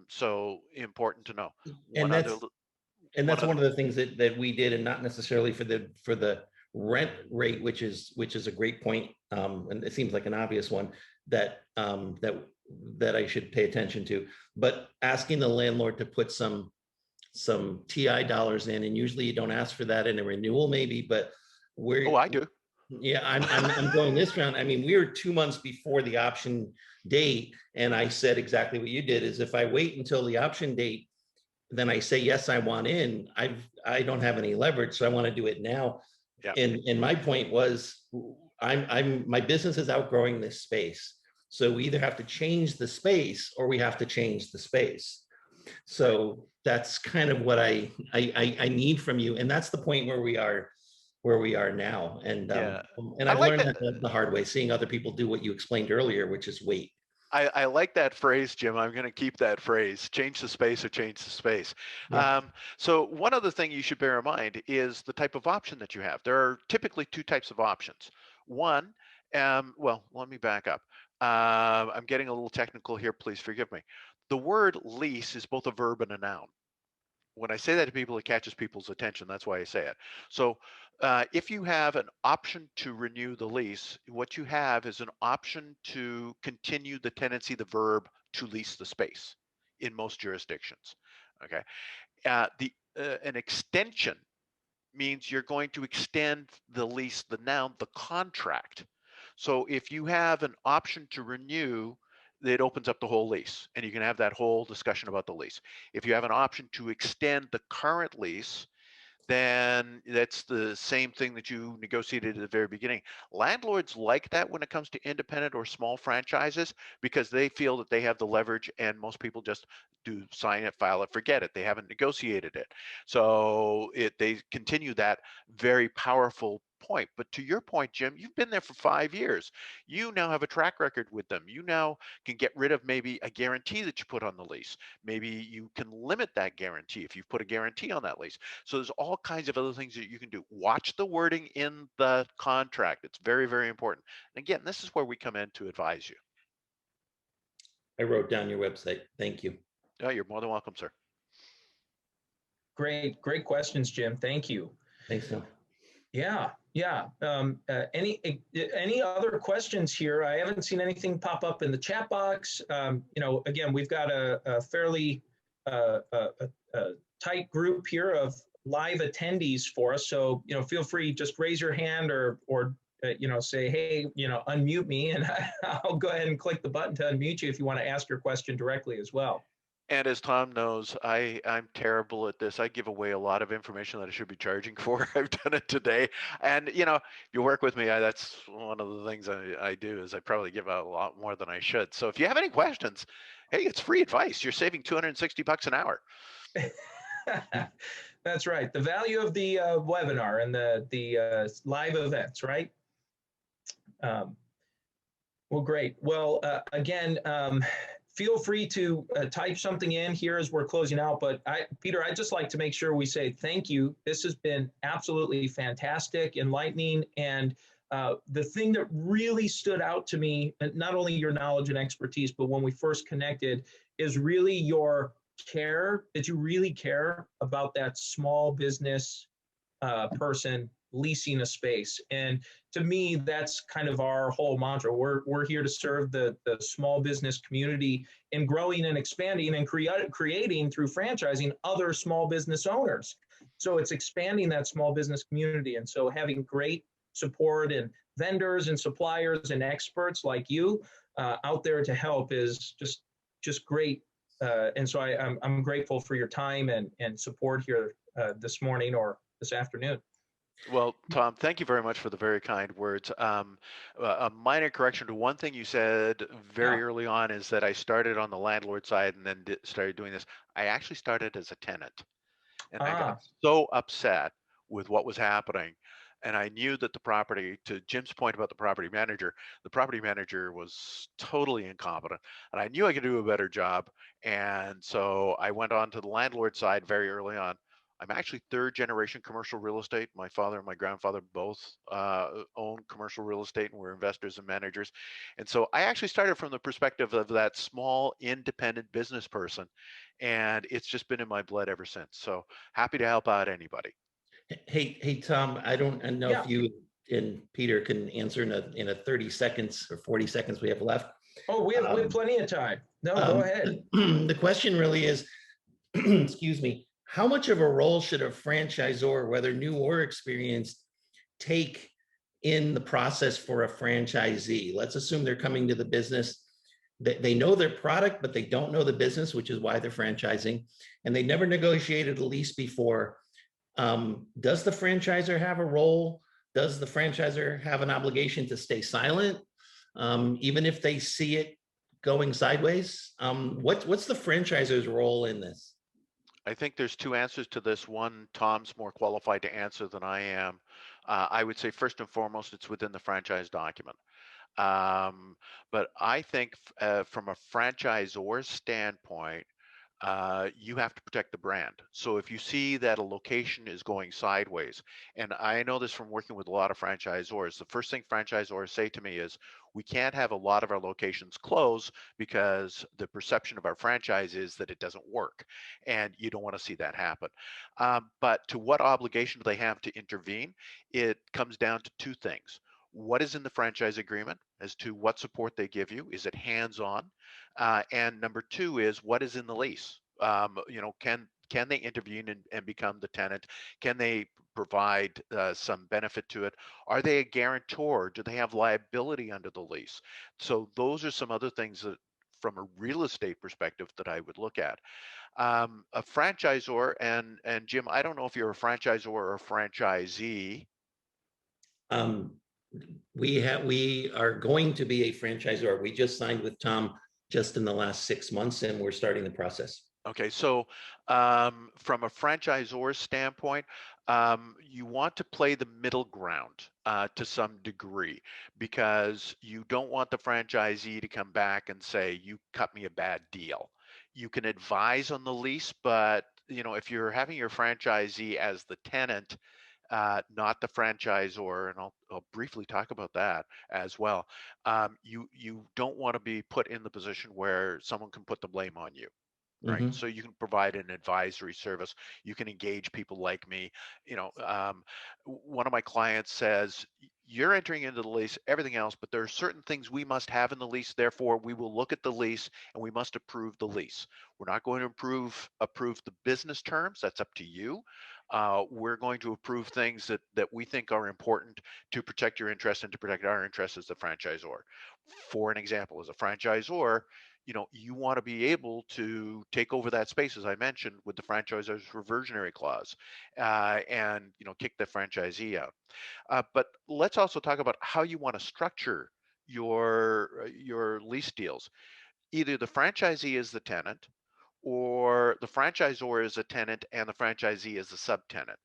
S2: So important to know.
S3: And that's one of the things that we did, and not necessarily for the rent rate, which is a great point. And it seems like an obvious one that I should pay attention to, but asking the landlord to put some TI dollars in, and usually you don't ask for that in a renewal, maybe, but
S2: I do.
S3: Yeah, I'm going this round. I mean, we were 2 months before the option date, and I said exactly what you did, is if I wait until the option date, then I say, yes, I want in, I don't have any leverage, so I want to do it now.
S2: Yeah.
S3: And my point was, my business is outgrowing this space. So we either have to change the space or we have to change the space. So that's kind of what I need from you. And that's the point where we are now. And I've learned that the hard way, seeing other people do what you explained earlier, which is wait.
S2: I like that phrase, Jim. I'm going to keep that phrase: change the space or change the space.
S3: Yeah.
S2: So one other thing you should bear in mind is the type of option that you have. There are typically 2 types of options. One, well, let me back up. I'm getting a little technical here. Please forgive me. The word lease is both a verb and a noun. When I say that to people, it catches people's attention. That's why I say it. So if you have an option to renew the lease, what you have is an option to continue the tenancy, the verb, to lease the space in most jurisdictions. Okay. An extension means you're going to extend the lease, the noun, the contract. So if you have an option to renew, it opens up the whole lease, and you can have that whole discussion about the lease. If you have an option to extend the current lease, then that's the same thing that you negotiated at the very beginning. Landlords like that when it comes to independent or small franchises, because they feel that they have the leverage, and most people just do sign it, file it, forget it. They haven't negotiated it. So they continue that very powerful point. But to your point, Jim, you've been there for 5 years. You now have a track record with them. You now can get rid of maybe a guarantee that you put on the lease. Maybe you can limit that guarantee if you've put a guarantee on that lease. So there's all kinds of other things that you can do. Watch the wording in the contract. It's very, very important. And again, this is where we come in to advise you.
S3: I wrote down your website. Thank you.
S2: Oh, you're more than welcome, sir.
S1: Great questions, Jim. Thank you.
S3: Thanks, Tom.
S1: Yeah. Any other questions here? I haven't seen anything pop up in the chat box. Again, we've got a fairly tight group here of live attendees for us. So, feel free, just raise your hand or say, hey, unmute me, and I'll go ahead and click the button to unmute you if you want to ask your question directly as well.
S2: And as Tom knows, I'm terrible at this. I give away a lot of information that I should be charging for. I've done it today. And, if you work with me, that's one of the things I do is I probably give out a lot more than I should. So if you have any questions, hey, it's free advice. You're saving $260 an hour.
S1: That's right. The value of the webinar and the live events, right? Well, great. Well, again, feel free to type something in here as we're closing out. But Peter, I'd just like to make sure we say thank you. This has been absolutely fantastic, enlightening. And the thing that really stood out to me, not only your knowledge and expertise, but when we first connected, is really your care, that you really care about that small business person leasing a space. And to me, that's kind of our whole mantra. We're here to serve the small business community in growing and expanding and creating through franchising other small business owners. So it's expanding that small business community. And so having great support and vendors and suppliers and experts like you out there to help is just great. And so I'm grateful for your time and support here this morning or this afternoon.
S2: Well, Tom, thank you very much for the very kind words. A minor correction to one thing you said very early on is that I started on the landlord side and then started doing this. I actually started as a tenant, and I got so upset with what was happening. And I knew that the property, to Jim's point about the property manager was totally incompetent. And I knew I could do a better job. And so I went on to the landlord side very early on. I'm actually third generation commercial real estate. My father and my grandfather both own commercial real estate and were investors and managers. And so I actually started from the perspective of that small independent business person. And it's just been in my blood ever since. So happy to help out anybody.
S3: Hey, Tom, I don't know if you and Peter can answer in a 30 seconds or 40 seconds we have left.
S1: Oh, we have plenty of time. No, go ahead.
S3: The question really is, excuse me, how much of a role should a franchisor, whether new or experienced, take in the process for a franchisee? Let's assume they're coming to the business. They know their product, but they don't know the business, which is why they're franchising. And they never negotiated a lease before. Does the franchisor have a role? Does the franchisor have an obligation to stay silent, even if they see it going sideways? What's the franchisor's role in this?
S2: I think there's two answers to this. One, Tom's more qualified to answer than I am. I would say first and foremost, it's within the franchise document. But I think from a franchisor's standpoint, you have to protect the brand. So if you see that a location is going sideways, and I know this from working with a lot of franchisors, the first thing franchisors say to me is, we can't have a lot of our locations close because the perception of our franchise is that it doesn't work. And you don't want to see that happen. But to what obligation do they have to intervene? It comes down to two things. What is in the franchise agreement as to what support they give you? Is it hands-on? And number two is what is in the lease? Can they intervene and become the tenant? Can they provide some benefit to it? Are they a guarantor? Do they have liability under the lease? So those are some other things that, from a real estate perspective, that I would look at. A franchisor, and Jim, I don't know if you're a franchisor or a franchisee.
S3: We are going to be a franchisor. We just signed with Tom just in the last 6 months, and we're starting the process.
S2: Okay, so from a franchisor standpoint, you want to play the middle ground to some degree, because you don't want the franchisee to come back and say, you cut me a bad deal. You can advise on the lease, but if you're having your franchisee as the tenant, not the franchisor, and I'll briefly talk about that as well. You don't want to be put in the position where someone can put the blame on you. Right. Mm-hmm. So you can provide an advisory service. You can engage people like me. One of my clients says, you're entering into the lease, everything else, but there are certain things we must have in the lease. Therefore, we will look at the lease and we must approve the lease. We're not going to approve the business terms. That's up to you. we're going to approve things that we think are important to protect your interests and to protect our interests as the franchisor. For an example, as a franchisor, you want to be able to take over that space, as I mentioned, with the franchisor's reversionary clause, and kick the franchisee out. But let's also talk about how you want to structure your lease deals. Either the franchisee is the tenant, or the franchisor is a tenant and the franchisee is a subtenant.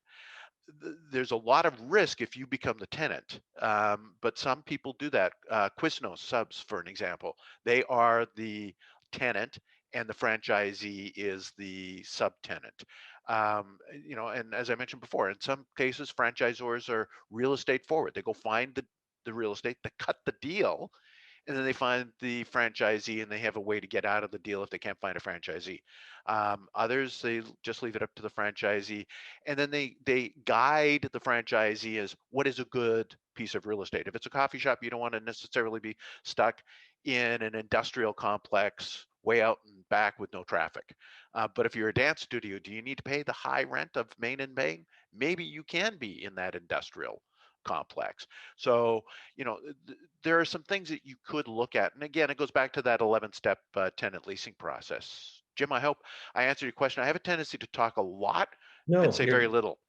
S2: There's a lot of risk if you become the tenant, but some people do that. Quiznos subs, for an example, they are the tenant and the franchisee is the subtenant. And as I mentioned before, in some cases, franchisors are real estate forward. They go find the real estate, they cut the deal, and then they find the franchisee and they have a way to get out of the deal if they can't find a franchisee. Others, they just leave it up to the franchisee, and then they guide the franchisee as what is a good piece of real estate. If it's a coffee shop, you don't want to necessarily be stuck in an industrial complex way out and back with no traffic. But if you're a dance studio, do you need to pay the high rent of Main and Main? Maybe you can be in that industrial complex. So, there are some things that you could look at. And again, it goes back to that 11-step tenant leasing process. Jim, I hope I answered your question. I have a tendency to talk a lot and say very little.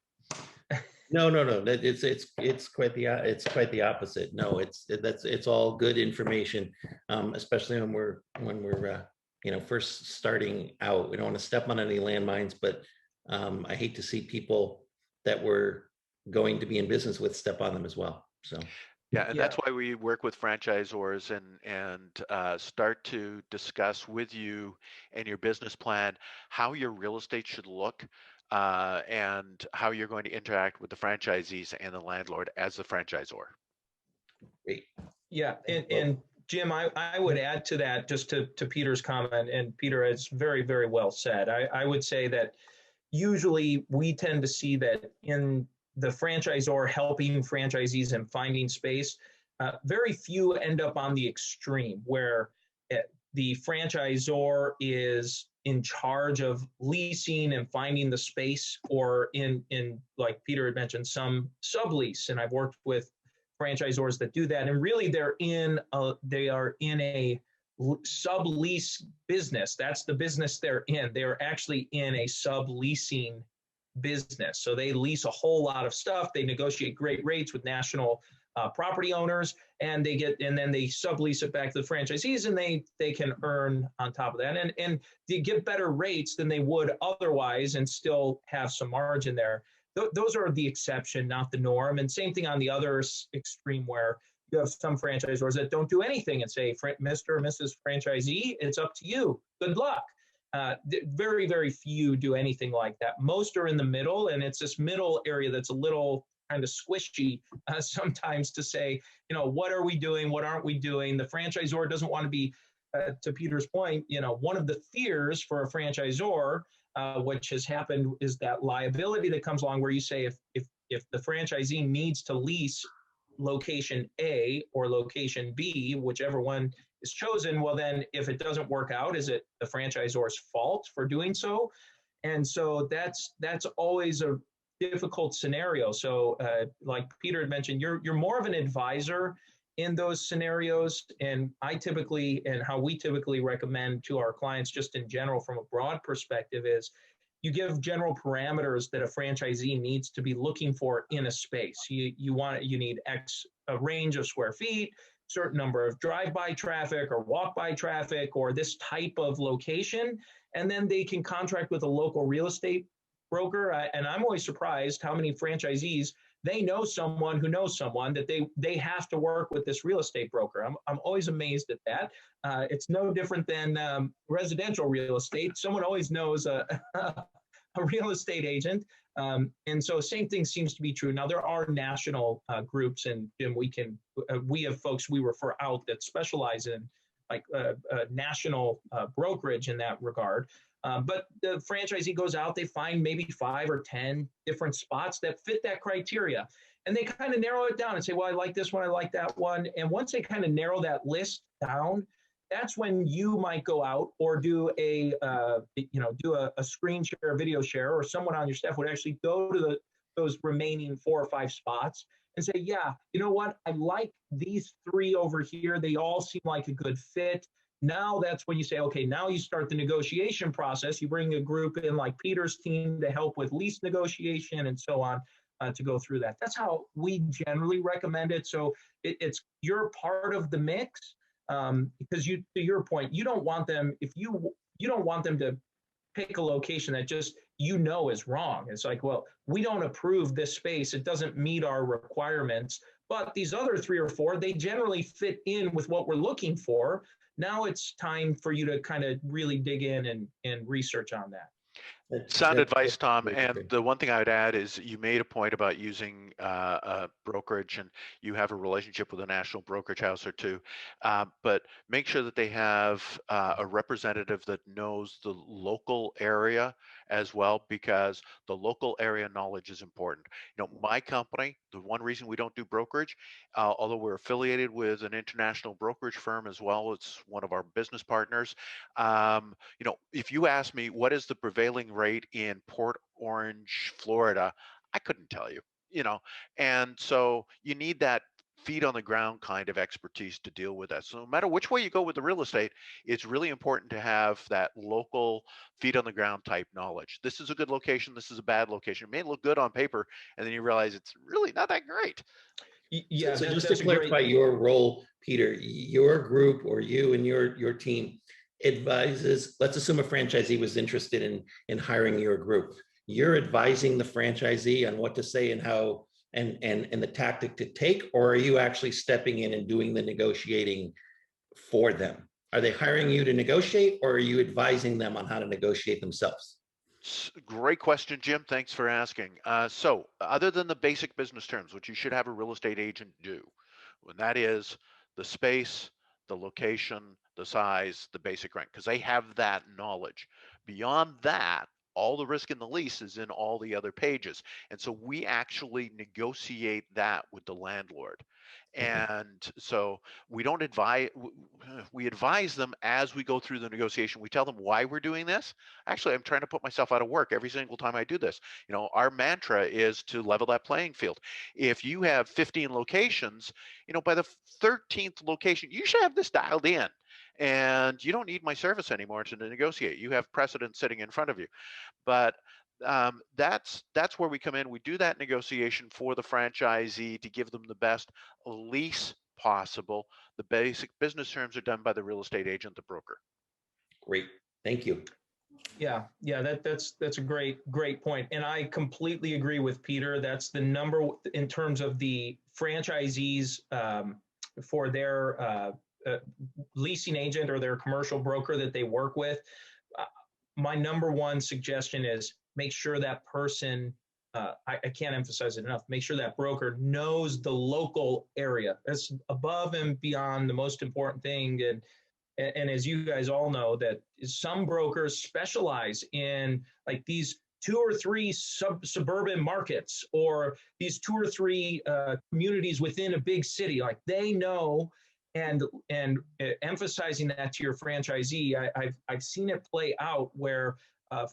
S3: No. It's quite the opposite. No, it's all good information, especially when we're first starting out. We don't want to step on any landmines, but I hate to see people that we're going to be in business with step on them as well. So.
S2: Yeah, and that's why we work with franchisors and start to discuss with you and your business plan how your real estate should look, and how you're going to interact with the franchisees and the landlord as the franchisor.
S3: Great.
S1: Yeah, and Jim, I would add to that, just to Peter's comment, and Peter, it's very, very well said. I would say that usually we tend to see that in the franchisor helping franchisees and finding space, very few end up on the extreme where the franchisor is in charge of leasing and finding the space, or in like Peter had mentioned, some sublease. And I've worked with franchisors that do that, and really they are in a sublease business. That's the business they're in. They're actually in a subleasing business. So they lease a whole lot of stuff. They negotiate great rates with national property owners, and then they sublease it back to the franchisees, and they can earn on top of that, and they get better rates than they would otherwise, and still have some margin there. Those are the exception, not the norm. And same thing on the other extreme, where you have some franchisors that don't do anything and say, Mr. or Mrs. Franchisee, it's up to you. Good luck. Very, very few do anything like that. Most are in the middle, and it's this middle area that's a little kind of squishy sometimes to say, what are we doing? What aren't we doing? The franchisor doesn't want to be, to Peter's point, one of the fears for a franchisor, which has happened, is that liability that comes along, where you say if the franchisee needs to lease location A or location B, whichever one is chosen, well, then if it doesn't work out, is it the franchisor's fault for doing so? And so that's always a difficult scenario. So like Peter had mentioned, you're more of an advisor in those scenarios. And how we typically recommend to our clients, just in general from a broad perspective, is you give general parameters that a franchisee needs to be looking for in a space. You need a range of square feet, certain number of drive-by traffic or walk-by traffic, or this type of location, and then they can contract with a local real estate broker. And I'm always surprised how many franchisees, they know someone who knows someone that they have to work with this real estate broker. I'm always amazed at that. It's no different than residential real estate. Someone always knows a real estate agent. And so same thing seems to be true. Now, there are national groups, and Jim, we have folks we refer out that specialize in like national brokerage in that regard. But the franchisee goes out, they find maybe 5 or 10 different spots that fit that criteria. And they kind of narrow it down and say, well, I like this one, I like that one. And once they kind of narrow that list down, that's when you might go out or do a screen share, video share, or someone on your staff would actually go to those remaining 4 or 5 spots and say, yeah, you know what, I like these 3 over here. They all seem like a good fit. Now that's when you say, okay, now you start the negotiation process. You bring a group in like Peter's team to help with lease negotiation and so on, to go through that. That's how we generally recommend it. So it's you're part of the mix, because to your point, you don't want them, if you don't want them to pick a location that just is wrong. It's like, well, we don't approve this space. It doesn't meet our requirements. But these other 3 or 4, they generally fit in with what we're looking for. Now it's time for you to kind of really dig in and research on that.
S2: Sound advice, Tom. And the one thing I would add is you made a point about using a brokerage, and you have a relationship with a national brokerage house or 2, but make sure that they have a representative that knows the local area as well, because the local area knowledge is important. My company, the one reason we don't do brokerage, although we're affiliated with an international brokerage firm as well, it's one of our business partners. If you ask me what is the prevailing rate in Port Orange, Florida, I couldn't tell you, and so you need that feet on the ground kind of expertise to deal with that. So no matter which way you go with the real estate, it's really important to have that local feet on the ground type knowledge. This is a good location. This is a bad location. It may look good on paper, and then you realize it's really not that great.
S3: Yeah. So just to clarify your role, Peter, your group or you and your team advises, let's assume a franchisee was interested in hiring your group. You're advising the franchisee on what to say and how and the tactic to take, or are you actually stepping in and doing the negotiating for them? Are they hiring you to negotiate, or are you advising them on how to negotiate themselves?
S2: Great question, Jim. Thanks for asking. So other than the basic business terms, which you should have a real estate agent do, and that is the space, the location, the size, the basic rent, because they have that knowledge. Beyond that, all the risk in the lease is in all the other pages. And so we actually negotiate that with the landlord. And so we don't advise, we advise them as we go through the negotiation. We tell them why we're doing this. Actually, I'm trying to put myself out of work every single time I do this. Our mantra is to level that playing field. If you have 15 locations, by the 13th location, you should have this dialed in. And you don't need my service anymore to negotiate. You have precedent sitting in front of you. But that's where we come in. We do that negotiation for the franchisee to give them the best lease possible. The basic business terms are done by the real estate agent, the broker.
S3: Great, thank you.
S1: Yeah, that's a great point, and I completely agree with Peter. That's the number in terms of the franchisees for their leasing agent or their commercial broker that they work with. My number one suggestion is make sure that person, I can't emphasize it enough, make sure that broker knows the local area. That's above and beyond the most important thing. And as you guys all know, that some brokers specialize in like these 2 or 3 suburban markets, or these 2 or 3 communities within a big city. Like they know, and emphasizing that to your franchisee, I've seen it play out where a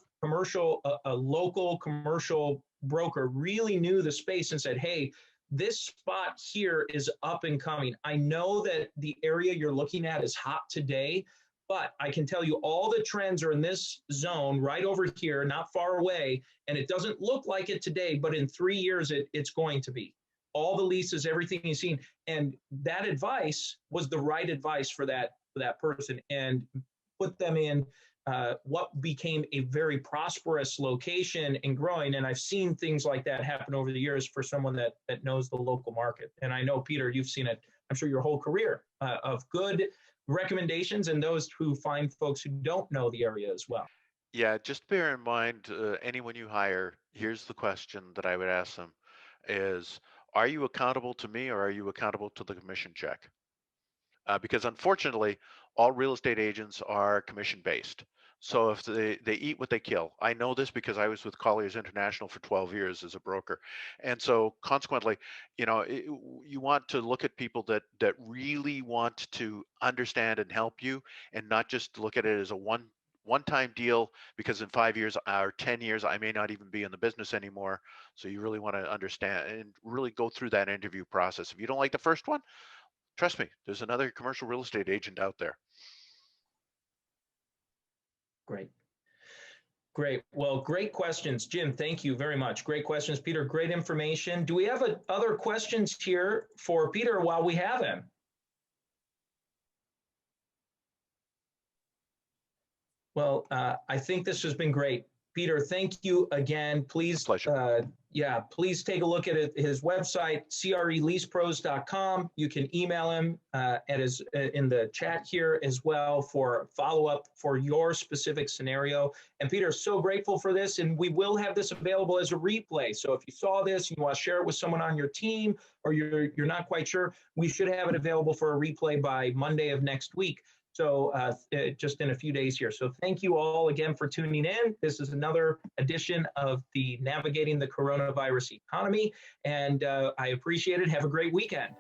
S1: local commercial broker really knew the space and said, hey, this spot here is up and coming. I know that the area you're looking at is hot today, but I can tell you all the trends are in this zone right over here, not far away, and it doesn't look like it today, but in 3 years it's going to be. All the leases, everything you've seen, and that advice was the right advice for that person, and put them in what became a very prosperous location and growing. And I've seen things like that happen over the years for someone that knows the local market. And I know, Peter, you've seen it, I'm sure, your whole career of good recommendations, and those who find folks who don't know the area as well.
S2: Yeah, just bear in mind, anyone you hire, here's the question that I would ask them is, are you accountable to me, or are you accountable to the commission check? Because unfortunately, all real estate agents are commission based. So if they eat what they kill. I know this because I was with Colliers International for 12 years as a broker. And so consequently, you want to look at people that really want to understand and help you, and not just look at it as a one-time deal, because in 5 years or 10 years, I may not even be in the business anymore. So you really want to understand and really go through that interview process. If you don't like the first one, trust me, there's another commercial real estate agent out there.
S1: Great. Great. Well, great questions. Jim, thank you very much. Great questions. Peter, great information. Do we have other questions here for Peter while we have him? Well, I think this has been great. Peter, thank you again. Please,
S2: Pleasure.
S1: Please take a look at his website, creleasepros.com. You can email him in the chat here as well for follow-up for your specific scenario. And Peter, so grateful for this, and we will have this available as a replay. So if you saw this and you want to share it with someone on your team, or you're not quite sure, we should have it available for a replay by Monday of next week. So just in a few days here. So thank you all again for tuning in. This is another edition of the Navigating the Coronavirus Economy, and I appreciate it. Have a great weekend.